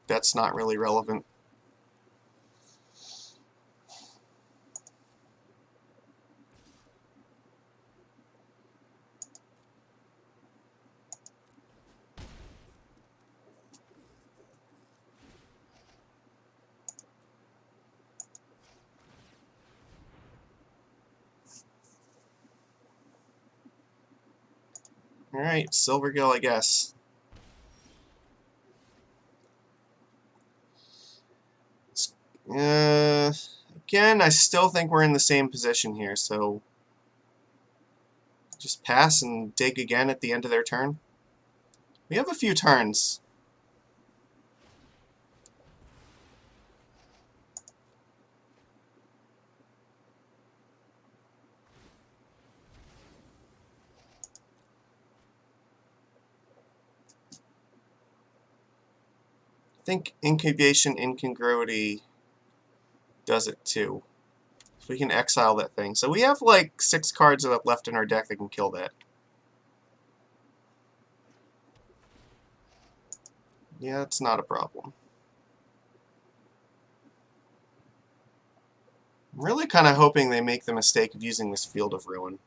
That's not really relevant. Alright, Silvergill, I guess. Again, I still think we're in the same position here, so just pass and dig again at the end of their turn. We have a few turns. I think incubation incongruity does it too. So we can exile that thing. So we have like 6 cards left in our deck that can kill that. Yeah, it's not a problem. I'm really kind of hoping they make the mistake of using this Field of Ruin.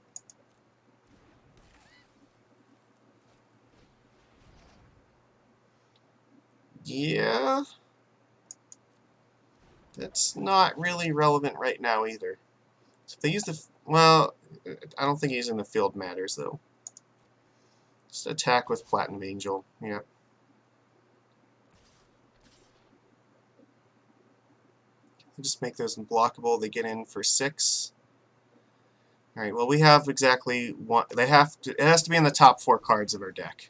Yeah. That's not really relevant right now either. So if they use the... Well, I don't think using the field matters, though. Just attack with Platinum Angel. Yeah. Just make those unblockable. They get in for 6. Alright, well we have exactly one... They have to... It has to be in the top 4 cards of our deck.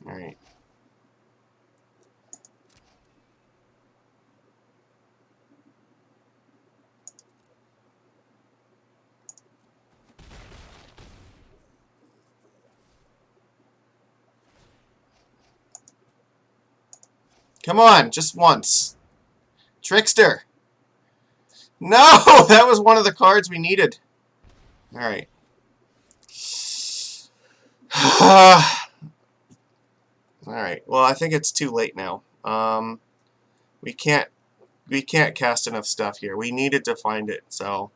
Alright. Come on, just once. Trickster! No! That was one of the cards we needed. Alright. Alright, well I think it's too late now. We can't cast enough stuff here. We needed to find it, so...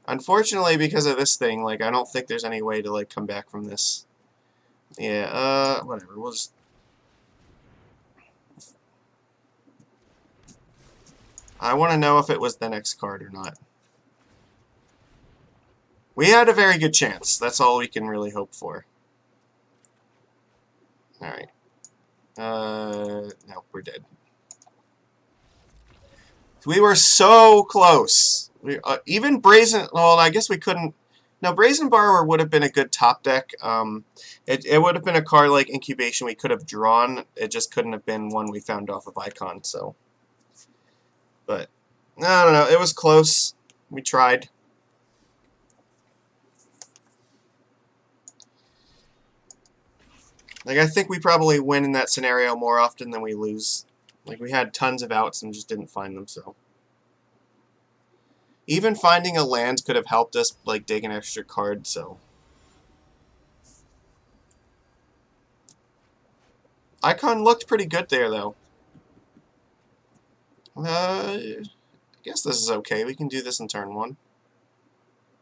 Unfortunately, because of this thing, like, I don't think there's any way to, like, come back from this. Yeah, whatever. We'll just... I want to know if it was the next card or not. We had a very good chance. That's all we can really hope for. Alright. No, we're dead. We were so close. Even Brazen... Well, I guess we couldn't... No, Brazen Borrower would have been a good top deck. It would have been a card like Incubation we could have drawn. It just couldn't have been one we found off of Icon, so... But, I don't know. It was close. We tried. Like, I think we probably win in that scenario more often than we lose. Like, we had tons of outs and just didn't find them, so... Even finding a land could have helped us, like, dig an extra card, so... Icon looked pretty good there, though. I guess this is okay. We can do this in turn 1.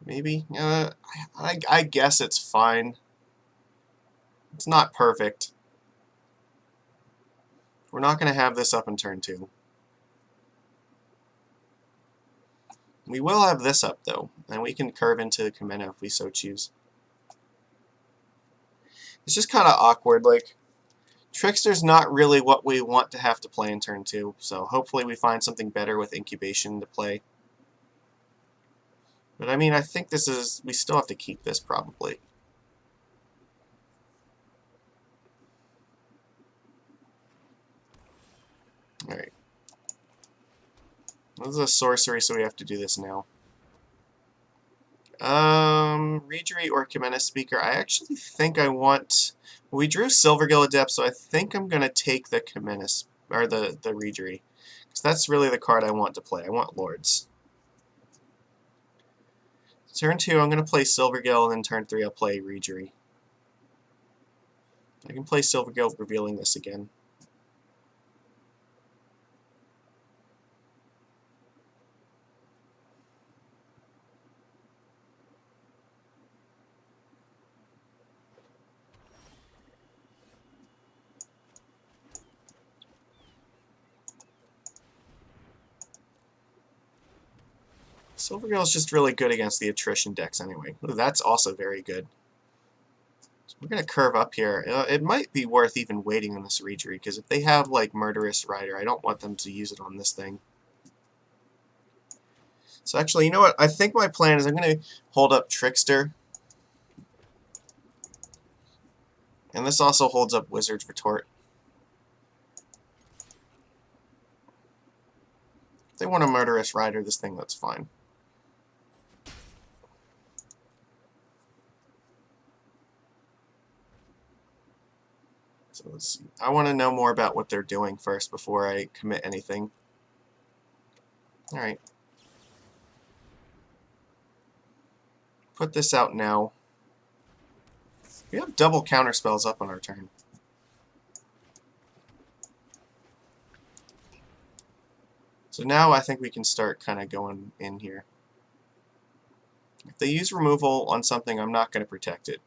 Maybe. I guess it's fine. It's not perfect. We're not going to have this up in turn 2. We will have this up, though, and we can curve into the Kamena if we so choose. It's just kind of awkward. Like, Trickster's not really what we want to have to play in turn 2, so hopefully we find something better with Incubation to play. But I mean, I think this is... We still have to keep this, probably. Alright. This is a sorcery, so we have to do this now. Regery or Kamena Speaker. I actually think I want... We drew Silvergill Adept, so I think I'm going to take the Kamena... Or the Regery. Because that's really the card I want to play. I want Lords. Turn 2, I'm going to play Silvergill, and then turn 3, I'll play Regery. I can play Silvergill, revealing this again. Silvergill is just really good against the attrition decks anyway. Ooh, that's also very good. We're going to curve up here. It might be worth even waiting on this retreat, because if they have, like, Murderous Rider, I don't want them to use it on this thing. So actually, you know what? I think my plan is I'm going to hold up Trickster. And this also holds up Wizard's Retort. If they want a Murderous Rider this thing, that's fine. So let's see. I want to know more about what they're doing first before I commit anything. Alright. Put this out now. We have double counterspells up on our turn. So now I think we can start kind of going in here. If they use removal on something, I'm not going to protect it.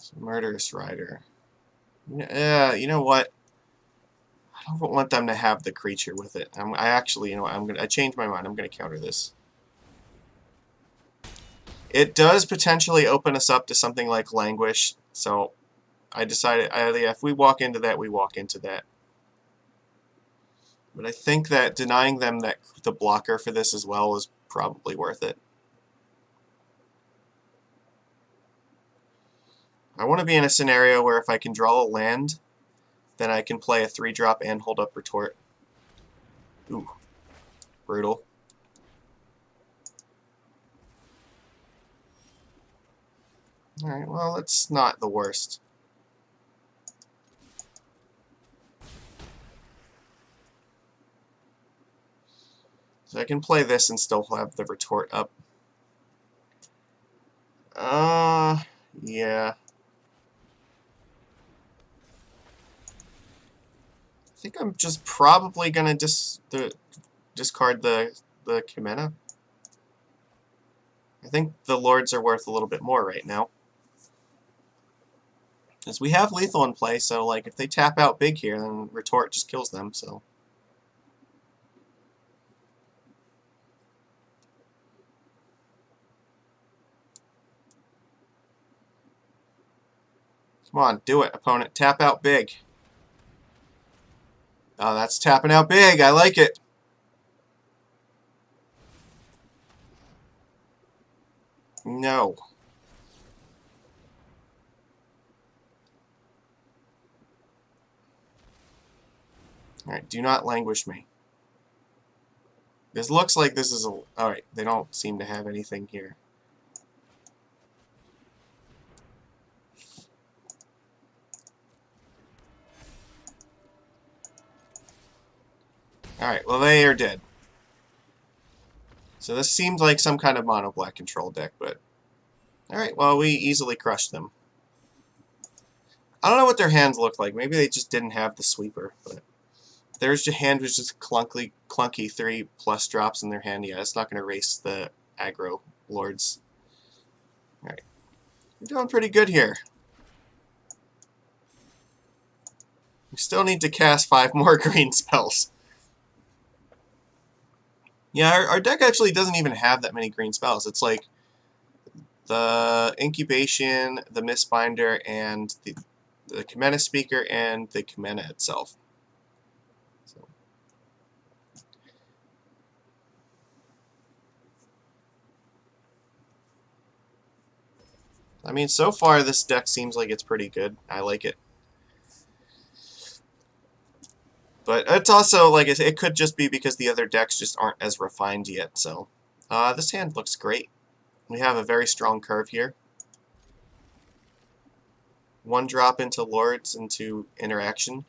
So Murderous Rider. Yeah, you know what? I don't want them to have the creature with it. I actually, you know, I changed my mind. I'm gonna counter this. It does potentially open us up to something like Languish, so I decided, yeah, if we walk into that, we walk into that. But I think that denying them the blocker for this as well is probably worth it. I want to be in a scenario where if I can draw a land, then I can play a 3-drop and hold up Retort. Ooh, brutal. Alright, well, that's not the worst. So I can play this and still have the Retort up. Yeah. I think I'm just probably gonna discard the Chimera. I think the Lords are worth a little bit more right now. Because we have lethal in play, so like if they tap out big here, then Retort just kills them, so. Come on, do it, opponent. Tap out big. Oh, that's tapping out big. I like it. No. Alright, do not languish me. This looks like this is a... Alright, they don't seem to have anything here. Alright, well they are dead. So this seems like some kind of mono black control deck, but... Alright, well we easily crushed them. I don't know what their hands look like. Maybe they just didn't have the sweeper, but... Their hand was just clunky 3+ drops in their hand. Yeah, it's not going to erase the aggro lords. Alright. We're doing pretty good here. We still need to cast 5 more green spells. Yeah, our deck actually doesn't even have that many green spells. It's like the Incubation, the Mistbinder, and the Chimera Speaker, and the Chimera itself. So. I mean, so far this deck seems like it's pretty good. I like it. But it's also, like, it could just be because the other decks just aren't as refined yet, so... this hand looks great. We have a very strong curve here. 1 drop into Lords into interaction.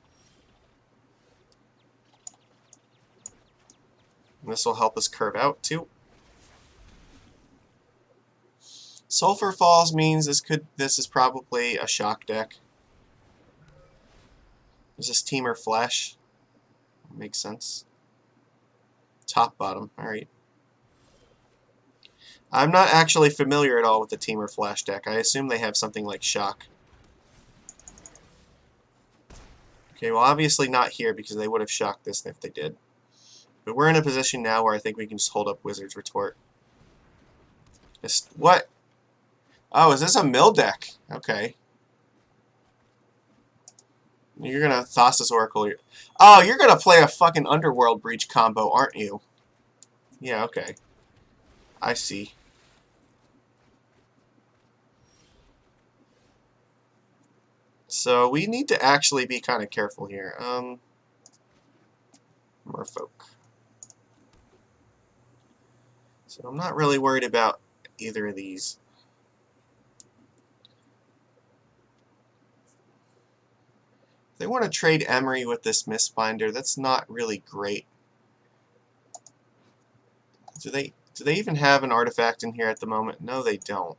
And this will help us curve out, too. Sulfur Falls means this is probably a shock deck. Is this Team or Flash? Makes sense. Top, bottom. Alright. I'm not actually familiar at all with the Teamer Flash deck. I assume they have something like Shock. Okay, well obviously not here because they would have shocked this if they did. But we're in a position now where I think we can just hold up Wizard's Retort. Just, what? Oh, is this a mill deck? Okay. You're gonna Thassa's Oracle. Oh, you're gonna play a fucking Underworld Breach combo, aren't you? Yeah, okay. I see. So we need to actually be kind of careful here. Merfolk. So I'm not really worried about either of these. If they want to trade Emery with this Mistbinder, that's not really great. Do they even have an artifact in here at the moment? No, they don't.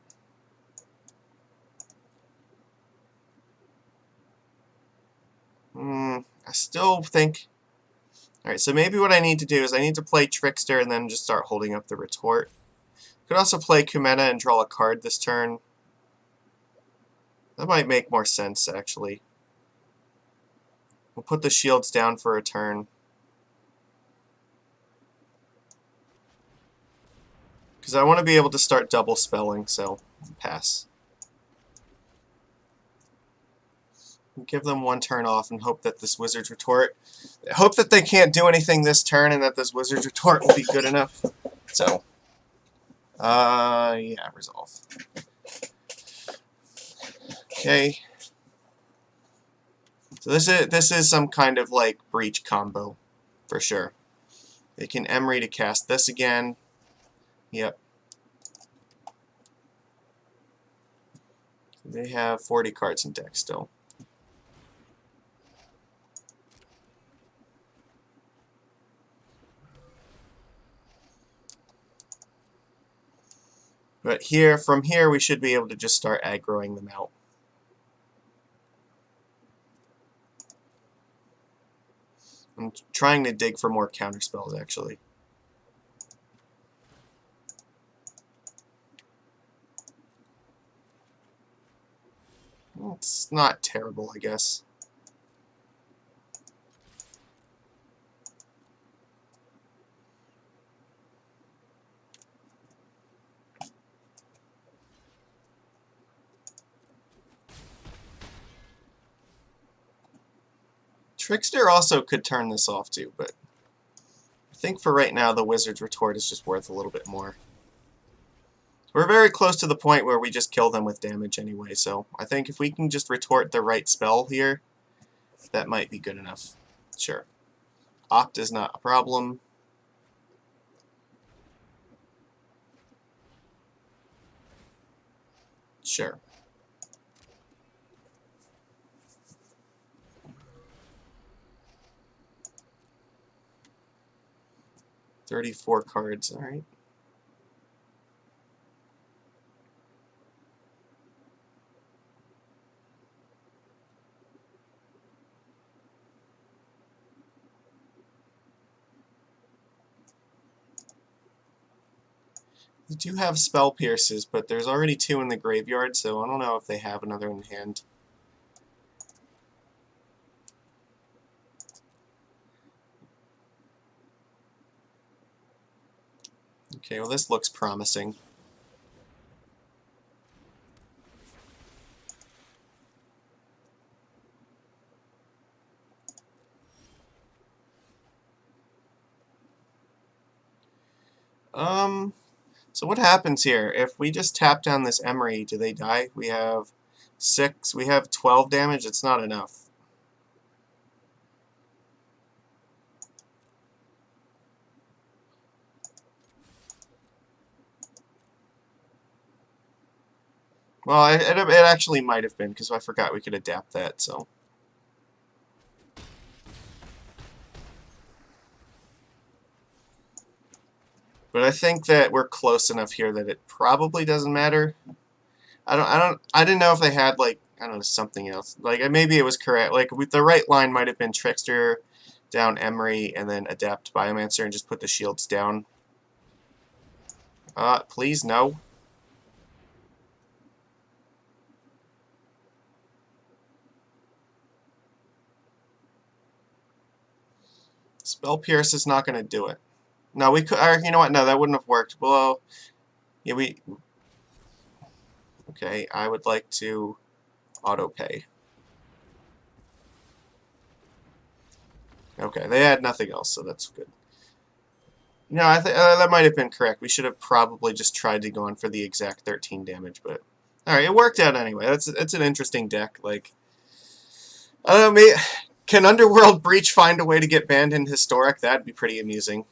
I still think... Alright, so maybe what I need to do is I need to play Trickster and then just start holding up the Retort. Could also play Kumena and draw a card this turn. That might make more sense, actually. We'll put the shields down for a turn. Because I want to be able to start double spelling, so pass. Give them one turn off and hope that this Wizard's Retort... Hope that they can't do anything this turn and that this Wizard's Retort will be good enough. So, yeah, resolve. Okay. So this is some kind of like breach combo, for sure. They can Emery to cast this again. Yep. They have 40 cards in deck still. But here, from here, we should be able to just start aggroing them out. I'm trying to dig for more counterspells, actually. It's not terrible, I guess. Trickster also could turn this off too, but I think for right now the Wizard's Retort is just worth a little bit more. We're very close to the point where we just kill them with damage anyway, so I think if we can just retort the right spell here, that might be good enough. Sure. Opt is not a problem. Sure. $34 cards, alright. They do have Spell Pierces, but there's already 2 in the graveyard, so I don't know if they have another in hand. Okay, well this looks promising. So what happens here? If we just tap down this Emery, do they die? We have 6, we have 12 damage, it's not enough. Well, it actually might have been, because I forgot we could adapt that, so... But I think that we're close enough here that it probably doesn't matter. I didn't know if they had, like, I don't know, something else. Like, maybe it was correct. Like, with the right line might have been Trickster, down Emery, and then adapt Biomancer and just put the shields down. Please, no. Spell Pierce is not going to do it. No, we could. You know what? No, that wouldn't have worked. Well, yeah, we. Okay, I would like to auto pay. Okay, they had nothing else, so that's good. No, I think that might have been correct. We should have probably just tried to go in for the exact 13 damage, but all right, it worked out anyway. That's an interesting deck. Like, I don't know, maybe, can Underworld Breach find a way to get banned in Historic? That'd be pretty amusing.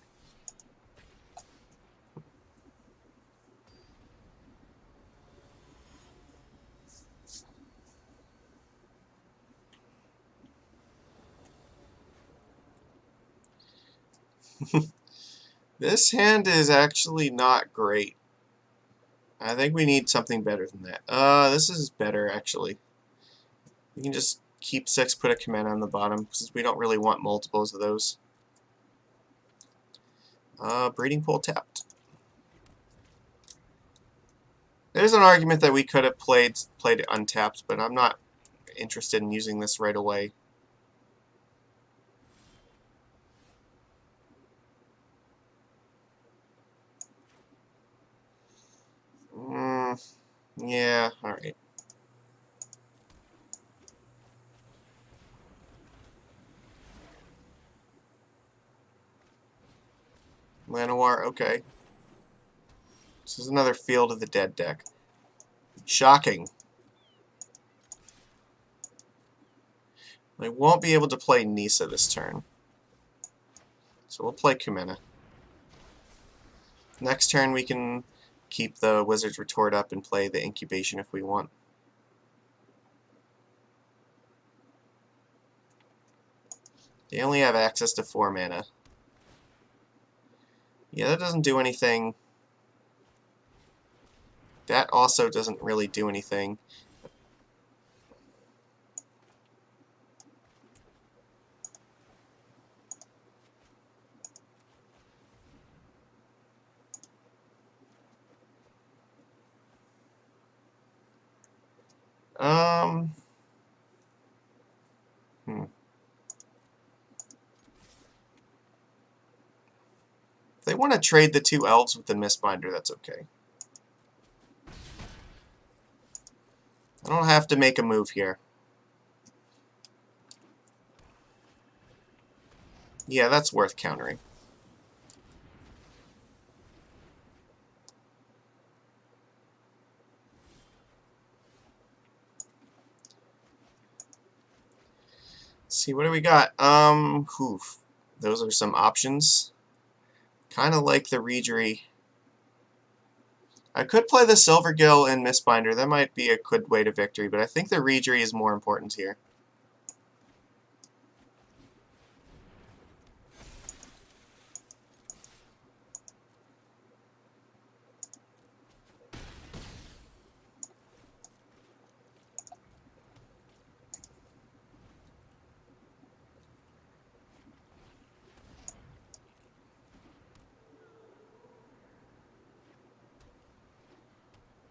This hand is actually not great. I think we need something better than that. This is better, actually. We can just keep 6, put a command on the bottom, since we don't really want multiples of those. Breeding Pool tapped. There's an argument that we could have played it untapped, but I'm not interested in using this right away. Yeah, alright. Llanowar, okay. This is another Field of the Dead deck. Shocking. I won't be able to play Nisa this turn. So we'll play Kumena. Next turn we can keep the Wizard's Retort up and play the Incubation if we want. They only have access to 4 mana. Yeah, that doesn't do anything. That also doesn't really do anything. Um... Hmm. If they want to trade the 2 elves with the Mistbinder, that's okay. I don't have to make a move here. Yeah, that's worth countering. Let's see, what do we got? Oof. Those are some options. Kind of like the Reejery. I could play the Silvergill and Mistbinder. That might be a good way to victory, but I think the Reejery is more important here.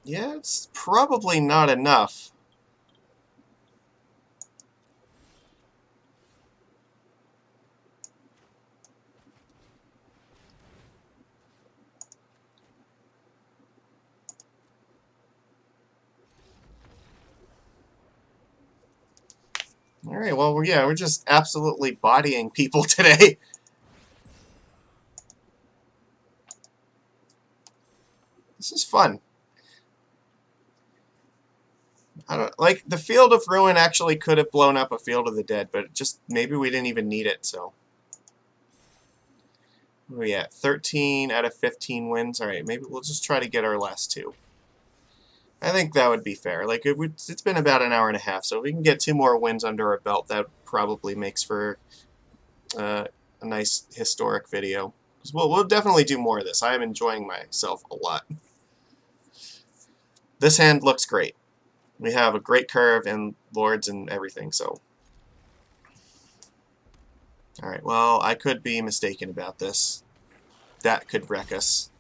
Yeah, it's probably not enough. Alright, well, yeah, we're just absolutely bodying people today. This is fun. I don't like the Field of Ruin actually could have blown up a Field of the Dead, but just maybe we didn't even need it, so. Where are we at? 13 out of 15 wins. Alright, maybe we'll just try to get our last 2. I think that would be fair. Like, it's been about an hour and a half, so if we can get 2 more wins under our belt, that probably makes for a nice historic video. Because we'll definitely do more of this. I am enjoying myself a lot. This hand looks great. We have a great curve and lords and everything, so. Alright, well, I could be mistaken about this. That could wreck us.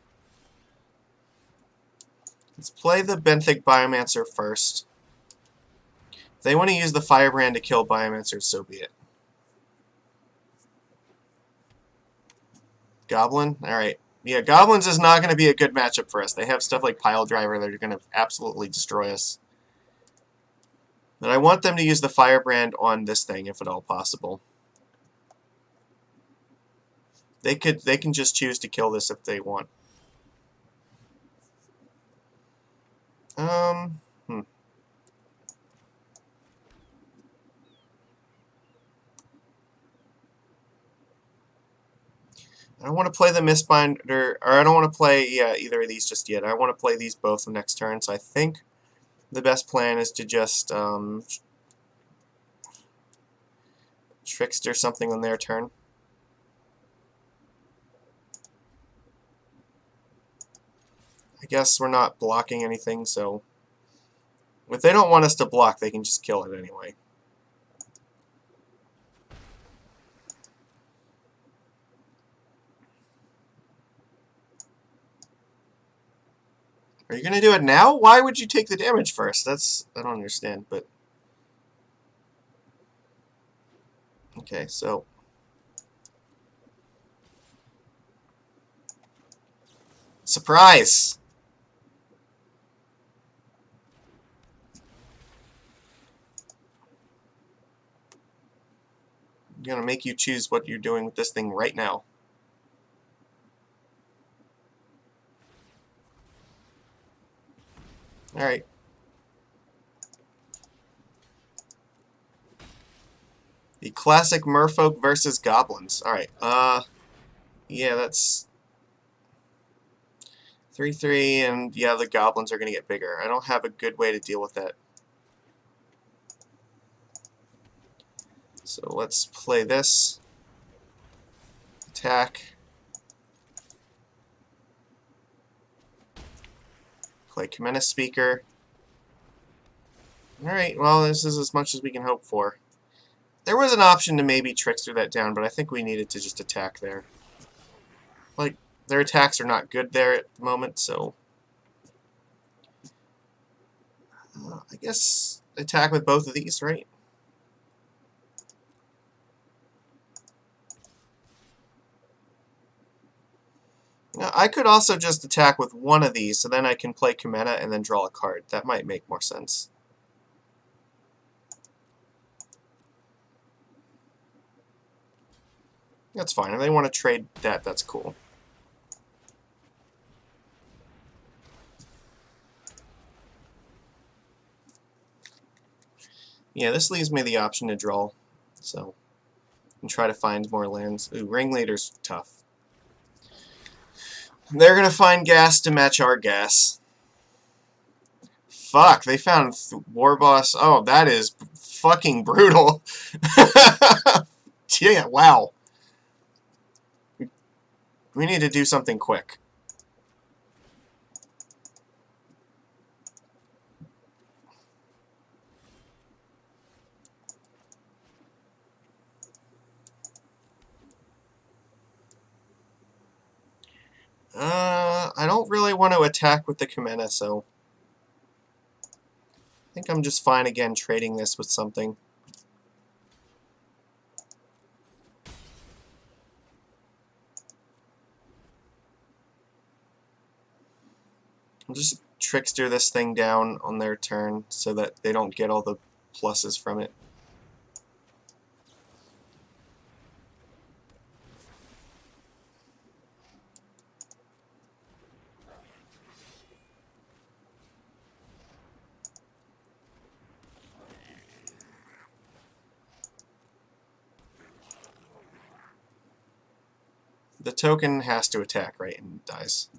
Let's play the Benthic Biomancer first. If they want to use the Firebrand to kill Biomancers, so be it. Goblin? Alright. Yeah, Goblins is not going to be a good matchup for us. They have stuff like Pile Driver that are going to absolutely destroy us. But I want them to use the Firebrand on this thing, if at all possible. They can just choose to kill this if they want. Hmm. I don't want to play the Mistbinder, or I don't want to play either of these just yet. I want to play these both the next turn, so I think the best plan is to just Trickster something on their turn. I guess we're not blocking anything, so if they don't want us to block, they can just kill it anyway. Are you going to do it now? Why would you take the damage first? I don't understand, but... Okay, so... Surprise! I'm going to make you choose what you're doing with this thing right now. Alright. The classic Merfolk versus Goblins. Alright, yeah, that's 3/3, and yeah, the Goblins are going to get bigger. I don't have a good way to deal with that. So let's play this. Attack. Play Comena Speaker. Alright, well, this is as much as we can hope for. There was an option to maybe Trickster that down, but I think we needed to just attack there. Like, their attacks are not good there at the moment, so... I guess attack with both of these, right? Now, I could also just attack with one of these, so then I can play Comena and then draw a card. That might make more sense. That's fine. If they want to trade that, that's cool. Yeah, this leaves me the option to draw, so... and try to find more lands. Ooh, Ringleader's tough. They're gonna find gas to match our gas. Fuck, they found War Boss. Oh, that is fucking brutal. Yeah, wow. We need to do something quick. I don't really want to attack with the Comena, so... I think I'm just fine again trading this with something. I'll just Trickster this thing down on their turn so that they don't get all the pluses from it. The token has to attack, right, and dies.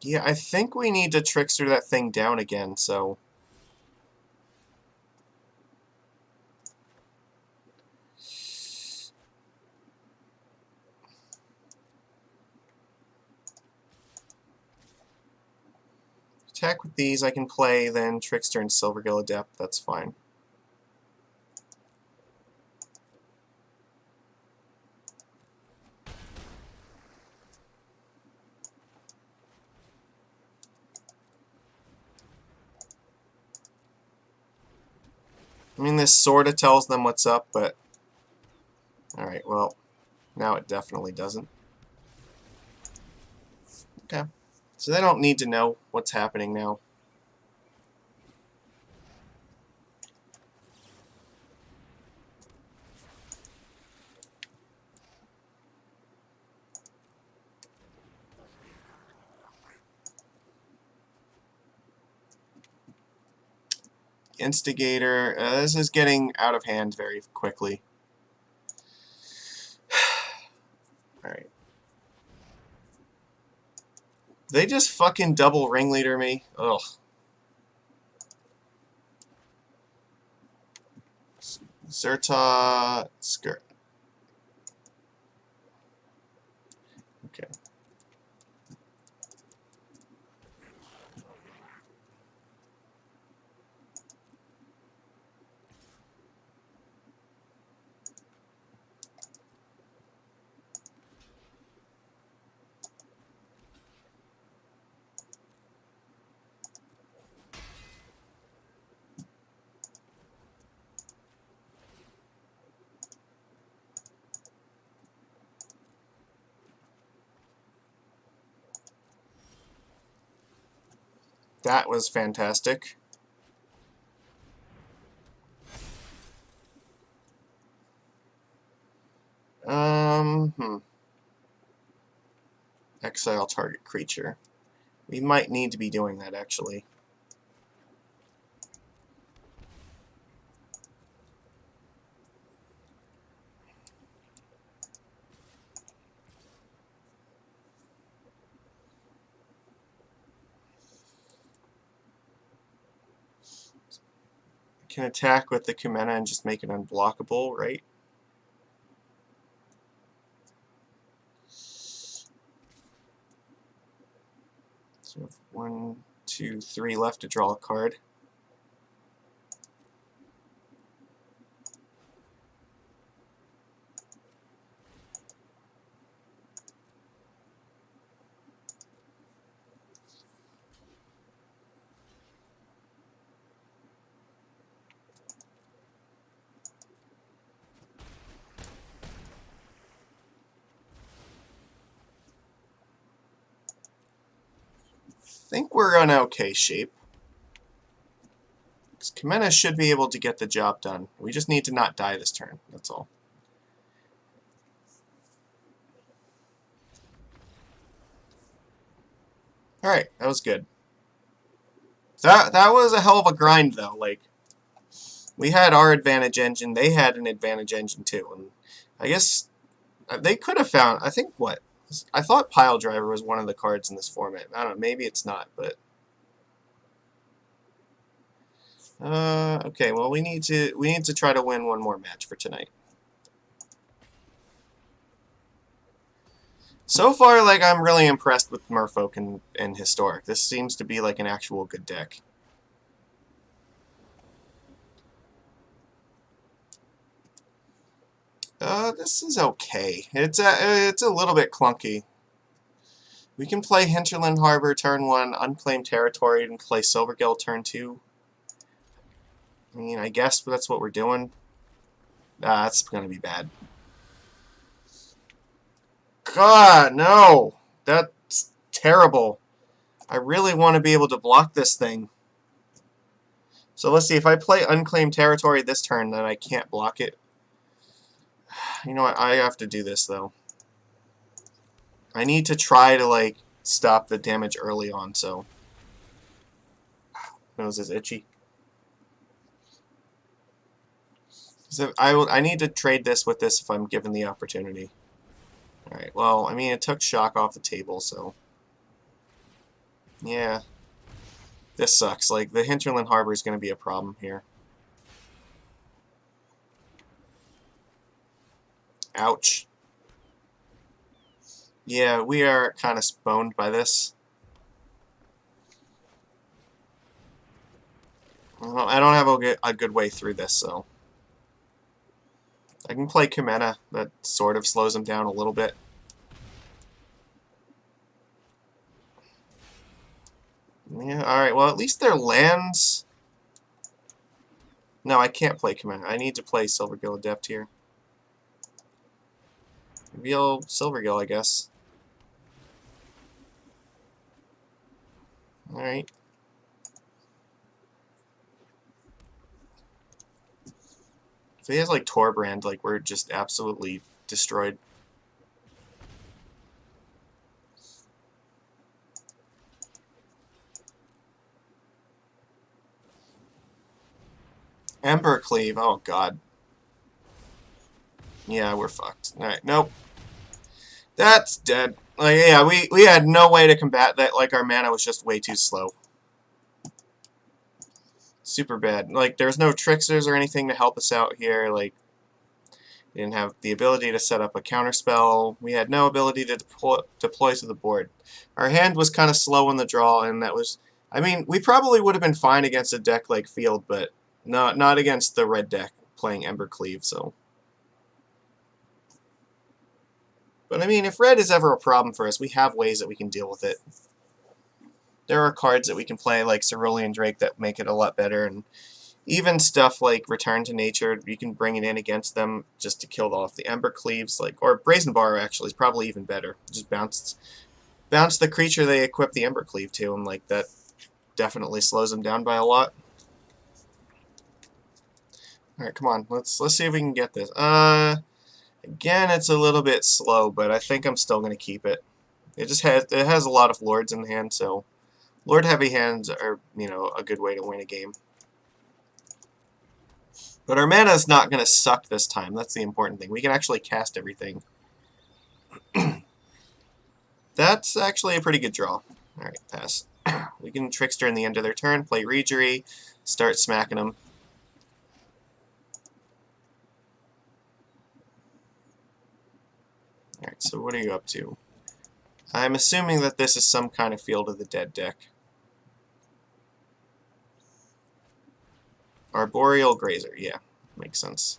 Yeah, I think we need to Trickster that thing down again, so... Attack with these, I can play then Trickster and Silvergill Adept, that's fine. I mean, this sorta tells them what's up, but... Alright, well, now it definitely doesn't. Okay. So they don't need to know what's happening now. Instigator. This is getting out of hand very quickly. Alright. They just fucking double ringleader me. Ugh. Zerta. Skirt. Okay. That was fantastic. Exile target creature. We might need to be doing that, actually. Can attack with the Kumena and just make it unblockable, right? So we have 1, 2, 3 left to draw a card. I think we're in okay shape. Because Kumena should be able to get the job done. We just need to not die this turn, that's all. Alright, that was good. That was a hell of a grind, though. Like, we had our advantage engine, they had an advantage engine, too. And I guess they could have found, I think, what? I thought Pile Driver was one of the cards in this format. I don't know, maybe it's not, but... okay, well, we need to try to win one more match for tonight. So far, like, I'm really impressed with Merfolk and Historic. This seems to be, like, an actual good deck. This is okay. It's a little bit clunky. We can play Hinterland Harbor turn 1, Unclaimed Territory, and play Silvergill turn 2. I mean, I guess that's what we're doing. That's gonna be bad. God, no! That's terrible. I really want to be able to block this thing. So let's see, if I play Unclaimed Territory this turn, then I can't block it. You know what, I have to do this, though. I need to try to, like, stop the damage early on, so... Nose is itchy. So I need to trade this with this if I'm given the opportunity. Alright, well, I mean, it took shock off the table, so... Yeah. This sucks. Like, the Hinterland Harbor is going to be a problem here. Ouch. Yeah, we are kind of boned by this. I don't have a good way through this, so... I can play Kumena. That sort of slows him down a little bit. Yeah, alright, well, at least their lands... No, I can't play Kumena. I need to play Silvergill Adept here. Real Silvergill, I guess. Alright. If he has, like, Torbrand, like, we're just absolutely destroyed. Embercleave, oh god. Yeah, we're fucked. Alright, nope. That's dead. Like, yeah, we had no way to combat that. Like, our mana was just way too slow. Super bad. Like, there's no tricksters or anything to help us out here. Like, we didn't have the ability to set up a counterspell. We had no ability to deploy to the board. Our hand was kind of slow in the draw, and that was... I mean, we probably would have been fine against a deck like Field, but not against the red deck playing Embercleave, so... But I mean, if red is ever a problem for us, we have ways that we can deal with it. There are cards that we can play, like Cerulean Drake, that make it a lot better, and even stuff like Return to Nature, you can bring it in against them just to kill off the Embercleaves, like, or Brazen Borrow actually is probably even better. Just bounce the creature they equip the Embercleave to, and like that definitely slows them down by a lot. All right, come on, let's see if we can get this. Again, it's a little bit slow, but I think I'm still going to keep it. It has a lot of lords in hand, so lord heavy hands are, you know, a good way to win a game. But our mana is not going to suck this time. That's the important thing. We can actually cast everything. That's actually a pretty good draw. Alright, pass. We can Trickster in the end of their turn, play Regery, start smacking them. Alright, so what are you up to? I'm assuming that this is some kind of Field of the Dead deck. Arboreal Grazer, yeah, makes sense.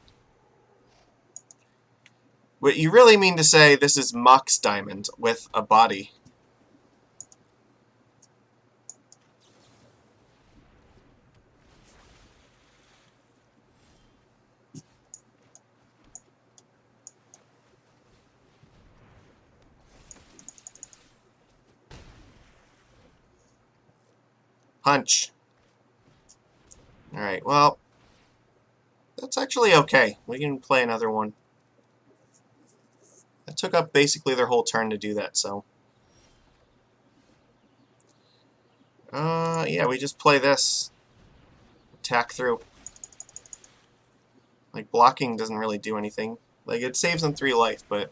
What you really mean to say, this is Mox Diamond with a body. Punch. Alright, well, that's actually okay. We can play another one. It took up basically their whole turn to do that, so... yeah, we just play this. Attack through. Like, blocking doesn't really do anything. Like, it saves them 3 life, but...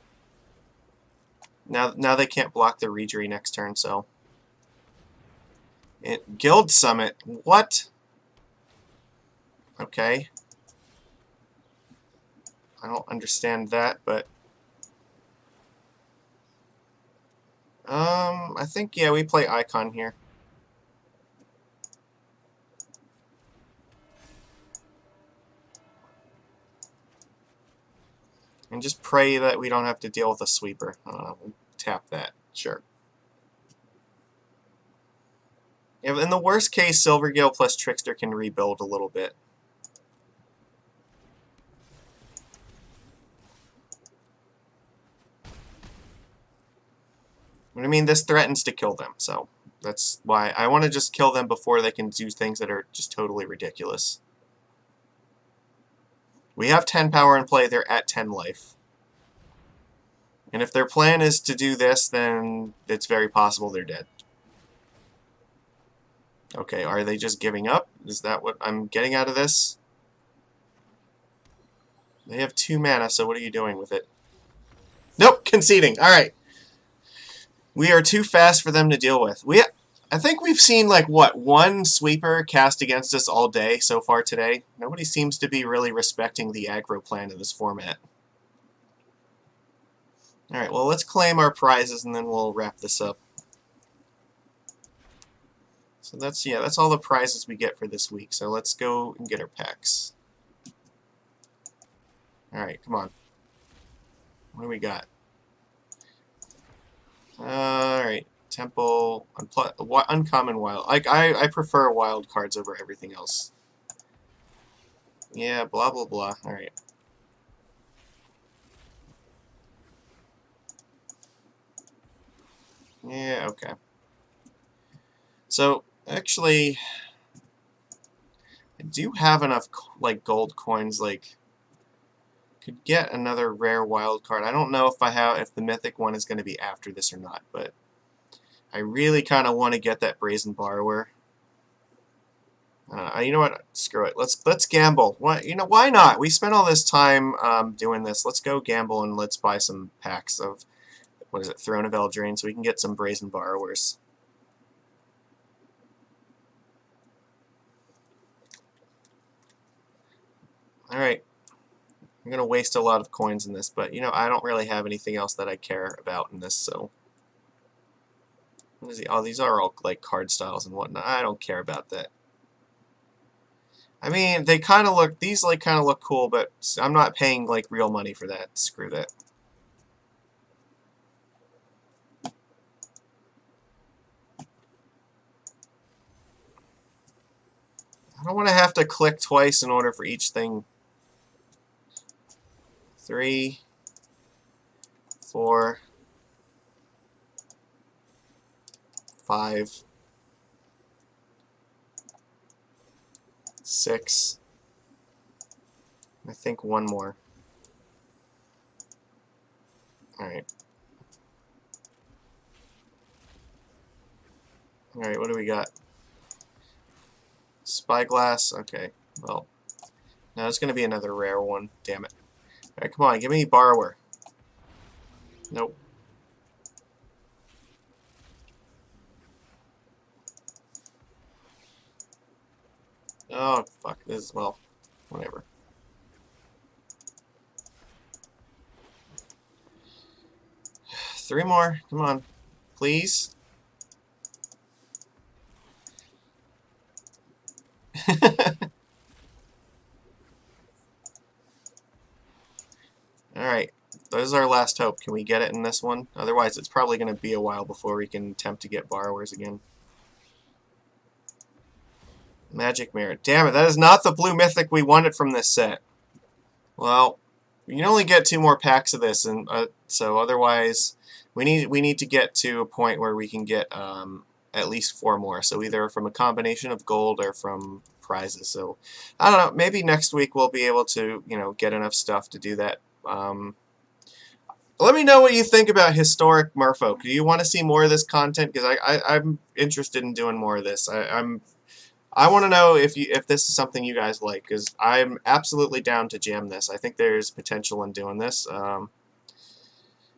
Now they can't block the Regery next turn, so... Guild Summit? What? Okay. I don't understand that, but... I think, yeah, we play Icon here. And just pray that we don't have to deal with a sweeper. We'll tap that, sure. Yeah, in the worst case, Silvergill plus Trickster can rebuild a little bit. I mean, this threatens to kill them, so that's why I want to just kill them before they can do things that are just totally ridiculous. We have 10 power in play, they're at 10 life. And if their plan is to do this, then it's very possible they're dead. Okay, are they just giving up? Is that what I'm getting out of this? They have 2 mana, so what are you doing with it? Nope, conceding. Alright. We are too fast for them to deal with. I think we've seen, like, what, 1 sweeper cast against us all day so far today. Nobody seems to be really respecting the aggro plan of this format. Alright, well, let's claim our prizes and then we'll wrap this up. So that's, yeah, that's all the prizes we get for this week. So let's go and get our packs. Alright, come on. What do we got? Alright, Temple, Uncommon Wild. Like, I prefer wild cards over everything else. Yeah, blah, blah, blah. Alright. Yeah, okay. So, actually, I do have enough, like, gold coins, like, could get another rare wild card. I don't know if the mythic one is going to be after this or not, but I really kind of want to get that Brazen Borrower. You know what? Screw it. Let's gamble. What? You know, why not? We spent all this time doing this. Let's go gamble and let's buy some packs of, what is it, Throne of Eldraine, so we can get some Brazen Borrowers. Alright. I'm going to waste a lot of coins in this, but, you know, I don't really have anything else that I care about in this, so... What is he? Oh, these are all, like, card styles and whatnot. I don't care about that. I mean, they kind of look... These, like, kind of look cool, but I'm not paying, like, real money for that. Screw that. I don't want to have to click twice in order for each thing. 3, 4, 5, 6. I think one more. Alright. Alright, what do we got? Spyglass. Okay, well. Now it's going to be another rare one. Damn it. Alright, come on, give me Borrower. Nope. Oh, fuck. This is, well, whatever. Three more. Come on. Please. Alright. This is our last hope. Can we get it in this one? Otherwise, it's probably going to be a while before we can attempt to get Borrowers again. Magic Mirror. Damn it, that is not the blue mythic we wanted from this set. Well, you can only get 2 more packs of this, and so otherwise, we need to get to a point where we can get at least 4 more. So either from a combination of gold or from prizes. So I don't know. Maybe next week we'll be able to, you know, get enough stuff to do that. Let me know what you think about historic Merfolk. Do you want to see more of this content? Because I'm interested in doing more of this. I want to know if this is something you guys like, because I'm absolutely down to jam this. I think there's potential in doing this.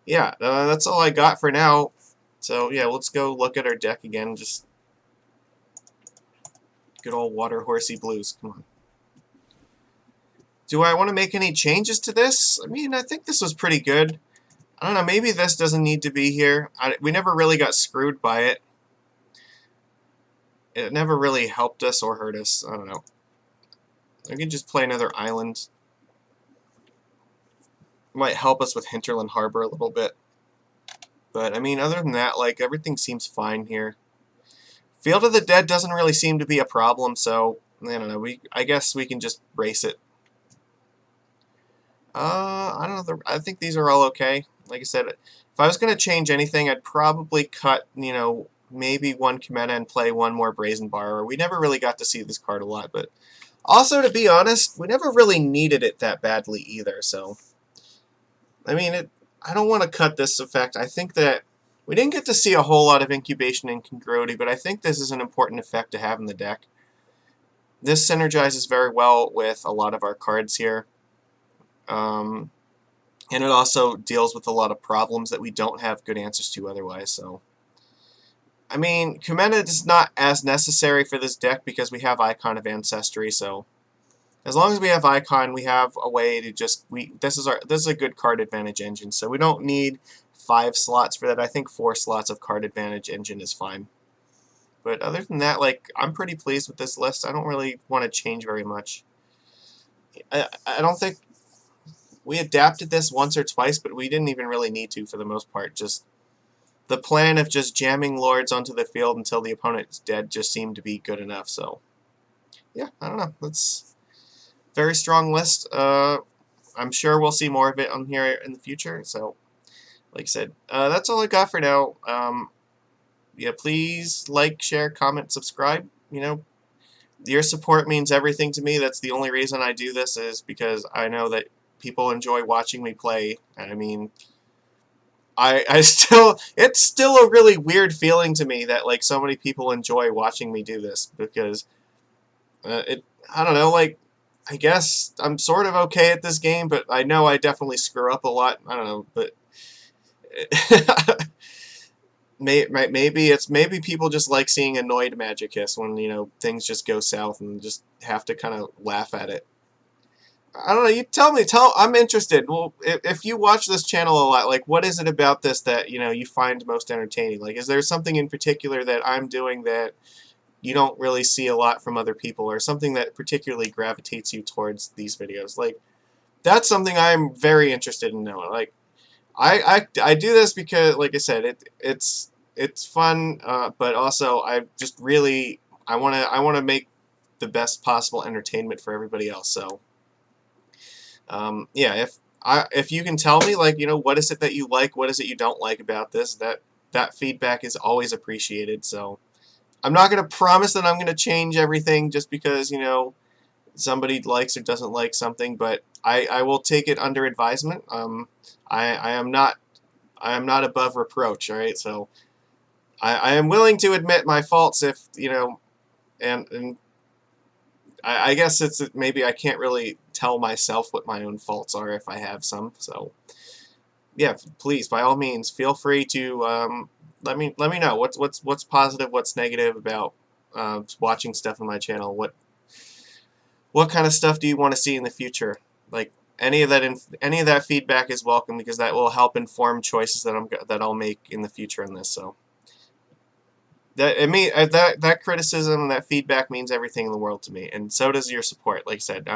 Yeah, that's all I got for now. So yeah, let's go look at our deck again. Just good old Water Horsey Blues. Come on. Do I want to make any changes to this? I mean, I think this was pretty good. I don't know, maybe this doesn't need to be here. We never really got screwed by it. It never really helped us or hurt us. I don't know. We can just play another island. Might help us with Hinterland Harbor a little bit. But, I mean, other than that, like, everything seems fine here. Field of the Dead doesn't really seem to be a problem, so, I don't know. I guess we can just race it. I don't know. I think these are all okay. Like I said, if I was going to change anything, I'd probably cut, you know, maybe 1 Cometa and play 1 more Brazen Borrower. We never really got to see this card a lot, but also, to be honest, we never really needed it that badly either, so... I mean, I don't want to cut this effect. I think that we didn't get to see a whole lot of Incubation and Congruity, but I think this is an important effect to have in the deck. This synergizes very well with a lot of our cards here. And it also deals with a lot of problems that we don't have good answers to otherwise, so... I mean, Cometa is not as necessary for this deck because we have Icon of Ancestry, so... As long as we have Icon, we have a way to just... This is a good card advantage engine, so we don't need 5 slots for that. I think 4 slots of card advantage engine is fine. But other than that, like, I'm pretty pleased with this list. I don't really want to change very much. I don't think we adapted this once or twice, but we didn't even really need to for the most part. Just the plan of just jamming lords onto the field until the opponent is dead just seemed to be good enough. So yeah, I don't know. That's a very strong list. I'm sure we'll see more of it on here in the future. So like I said, that's all I got for now. Yeah, please like, share, comment, subscribe. You know, your support means everything to me. That's the only reason I do this, is because I know that people enjoy watching me play. And I mean, I still, it's still a really weird feeling to me that like so many people enjoy watching me do this, because I don't know, like, I guess I'm sort of okay at this game, but I know I definitely screw up a lot. I don't know, but maybe people just like seeing annoyed Magicus when, you know, things just go south and just have to kind of laugh at it. I don't know. You tell me. I'm interested. Well, if you watch this channel a lot, like, what is it about this that, you know, you find most entertaining? Like, is there something in particular that I'm doing that you don't really see a lot from other people, or something that particularly gravitates you towards these videos? Like, that's something I'm very interested in knowing. Like, I do this because, like I said, it's fun, but also I just really I wanna make the best possible entertainment for everybody else. So yeah, if you can tell me, like, you know, what is it that you like, what is it you don't like about this, that feedback is always appreciated. So I'm not gonna promise that I'm gonna change everything just because, you know, somebody likes or doesn't like something, but I will take it under advisement. I am not above reproach. All right, so I am willing to admit my faults if, you know, and I guess it's maybe I can't really tell myself what my own faults are if I have some. So yeah, please, by all means, feel free to let me know what's positive, what's negative about watching stuff on my channel. What kind of stuff do you want to see in the future? Like, any of that feedback is welcome, because that will help inform choices that I'll make in the future in this. So that criticism and that feedback means everything in the world to me, and so does your support. Like I said,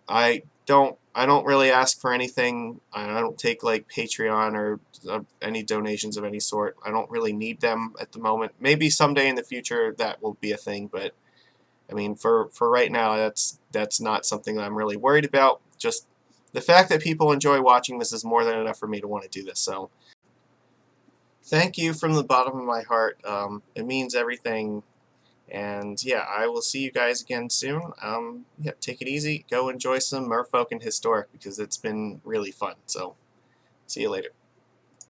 I don't really ask for anything. I don't take like Patreon or any donations of any sort. I don't really need them at the moment. Maybe someday in the future that will be a thing, but I mean, for right now, that's not something that I'm really worried about. Just the fact that people enjoy watching this is more than enough for me to want to do this. So thank you from the bottom of my heart. It means everything. And yeah, I will see you guys again soon. Yeah, take it easy. Go enjoy some Merfolk and Historic, because it's been really fun. So see you later.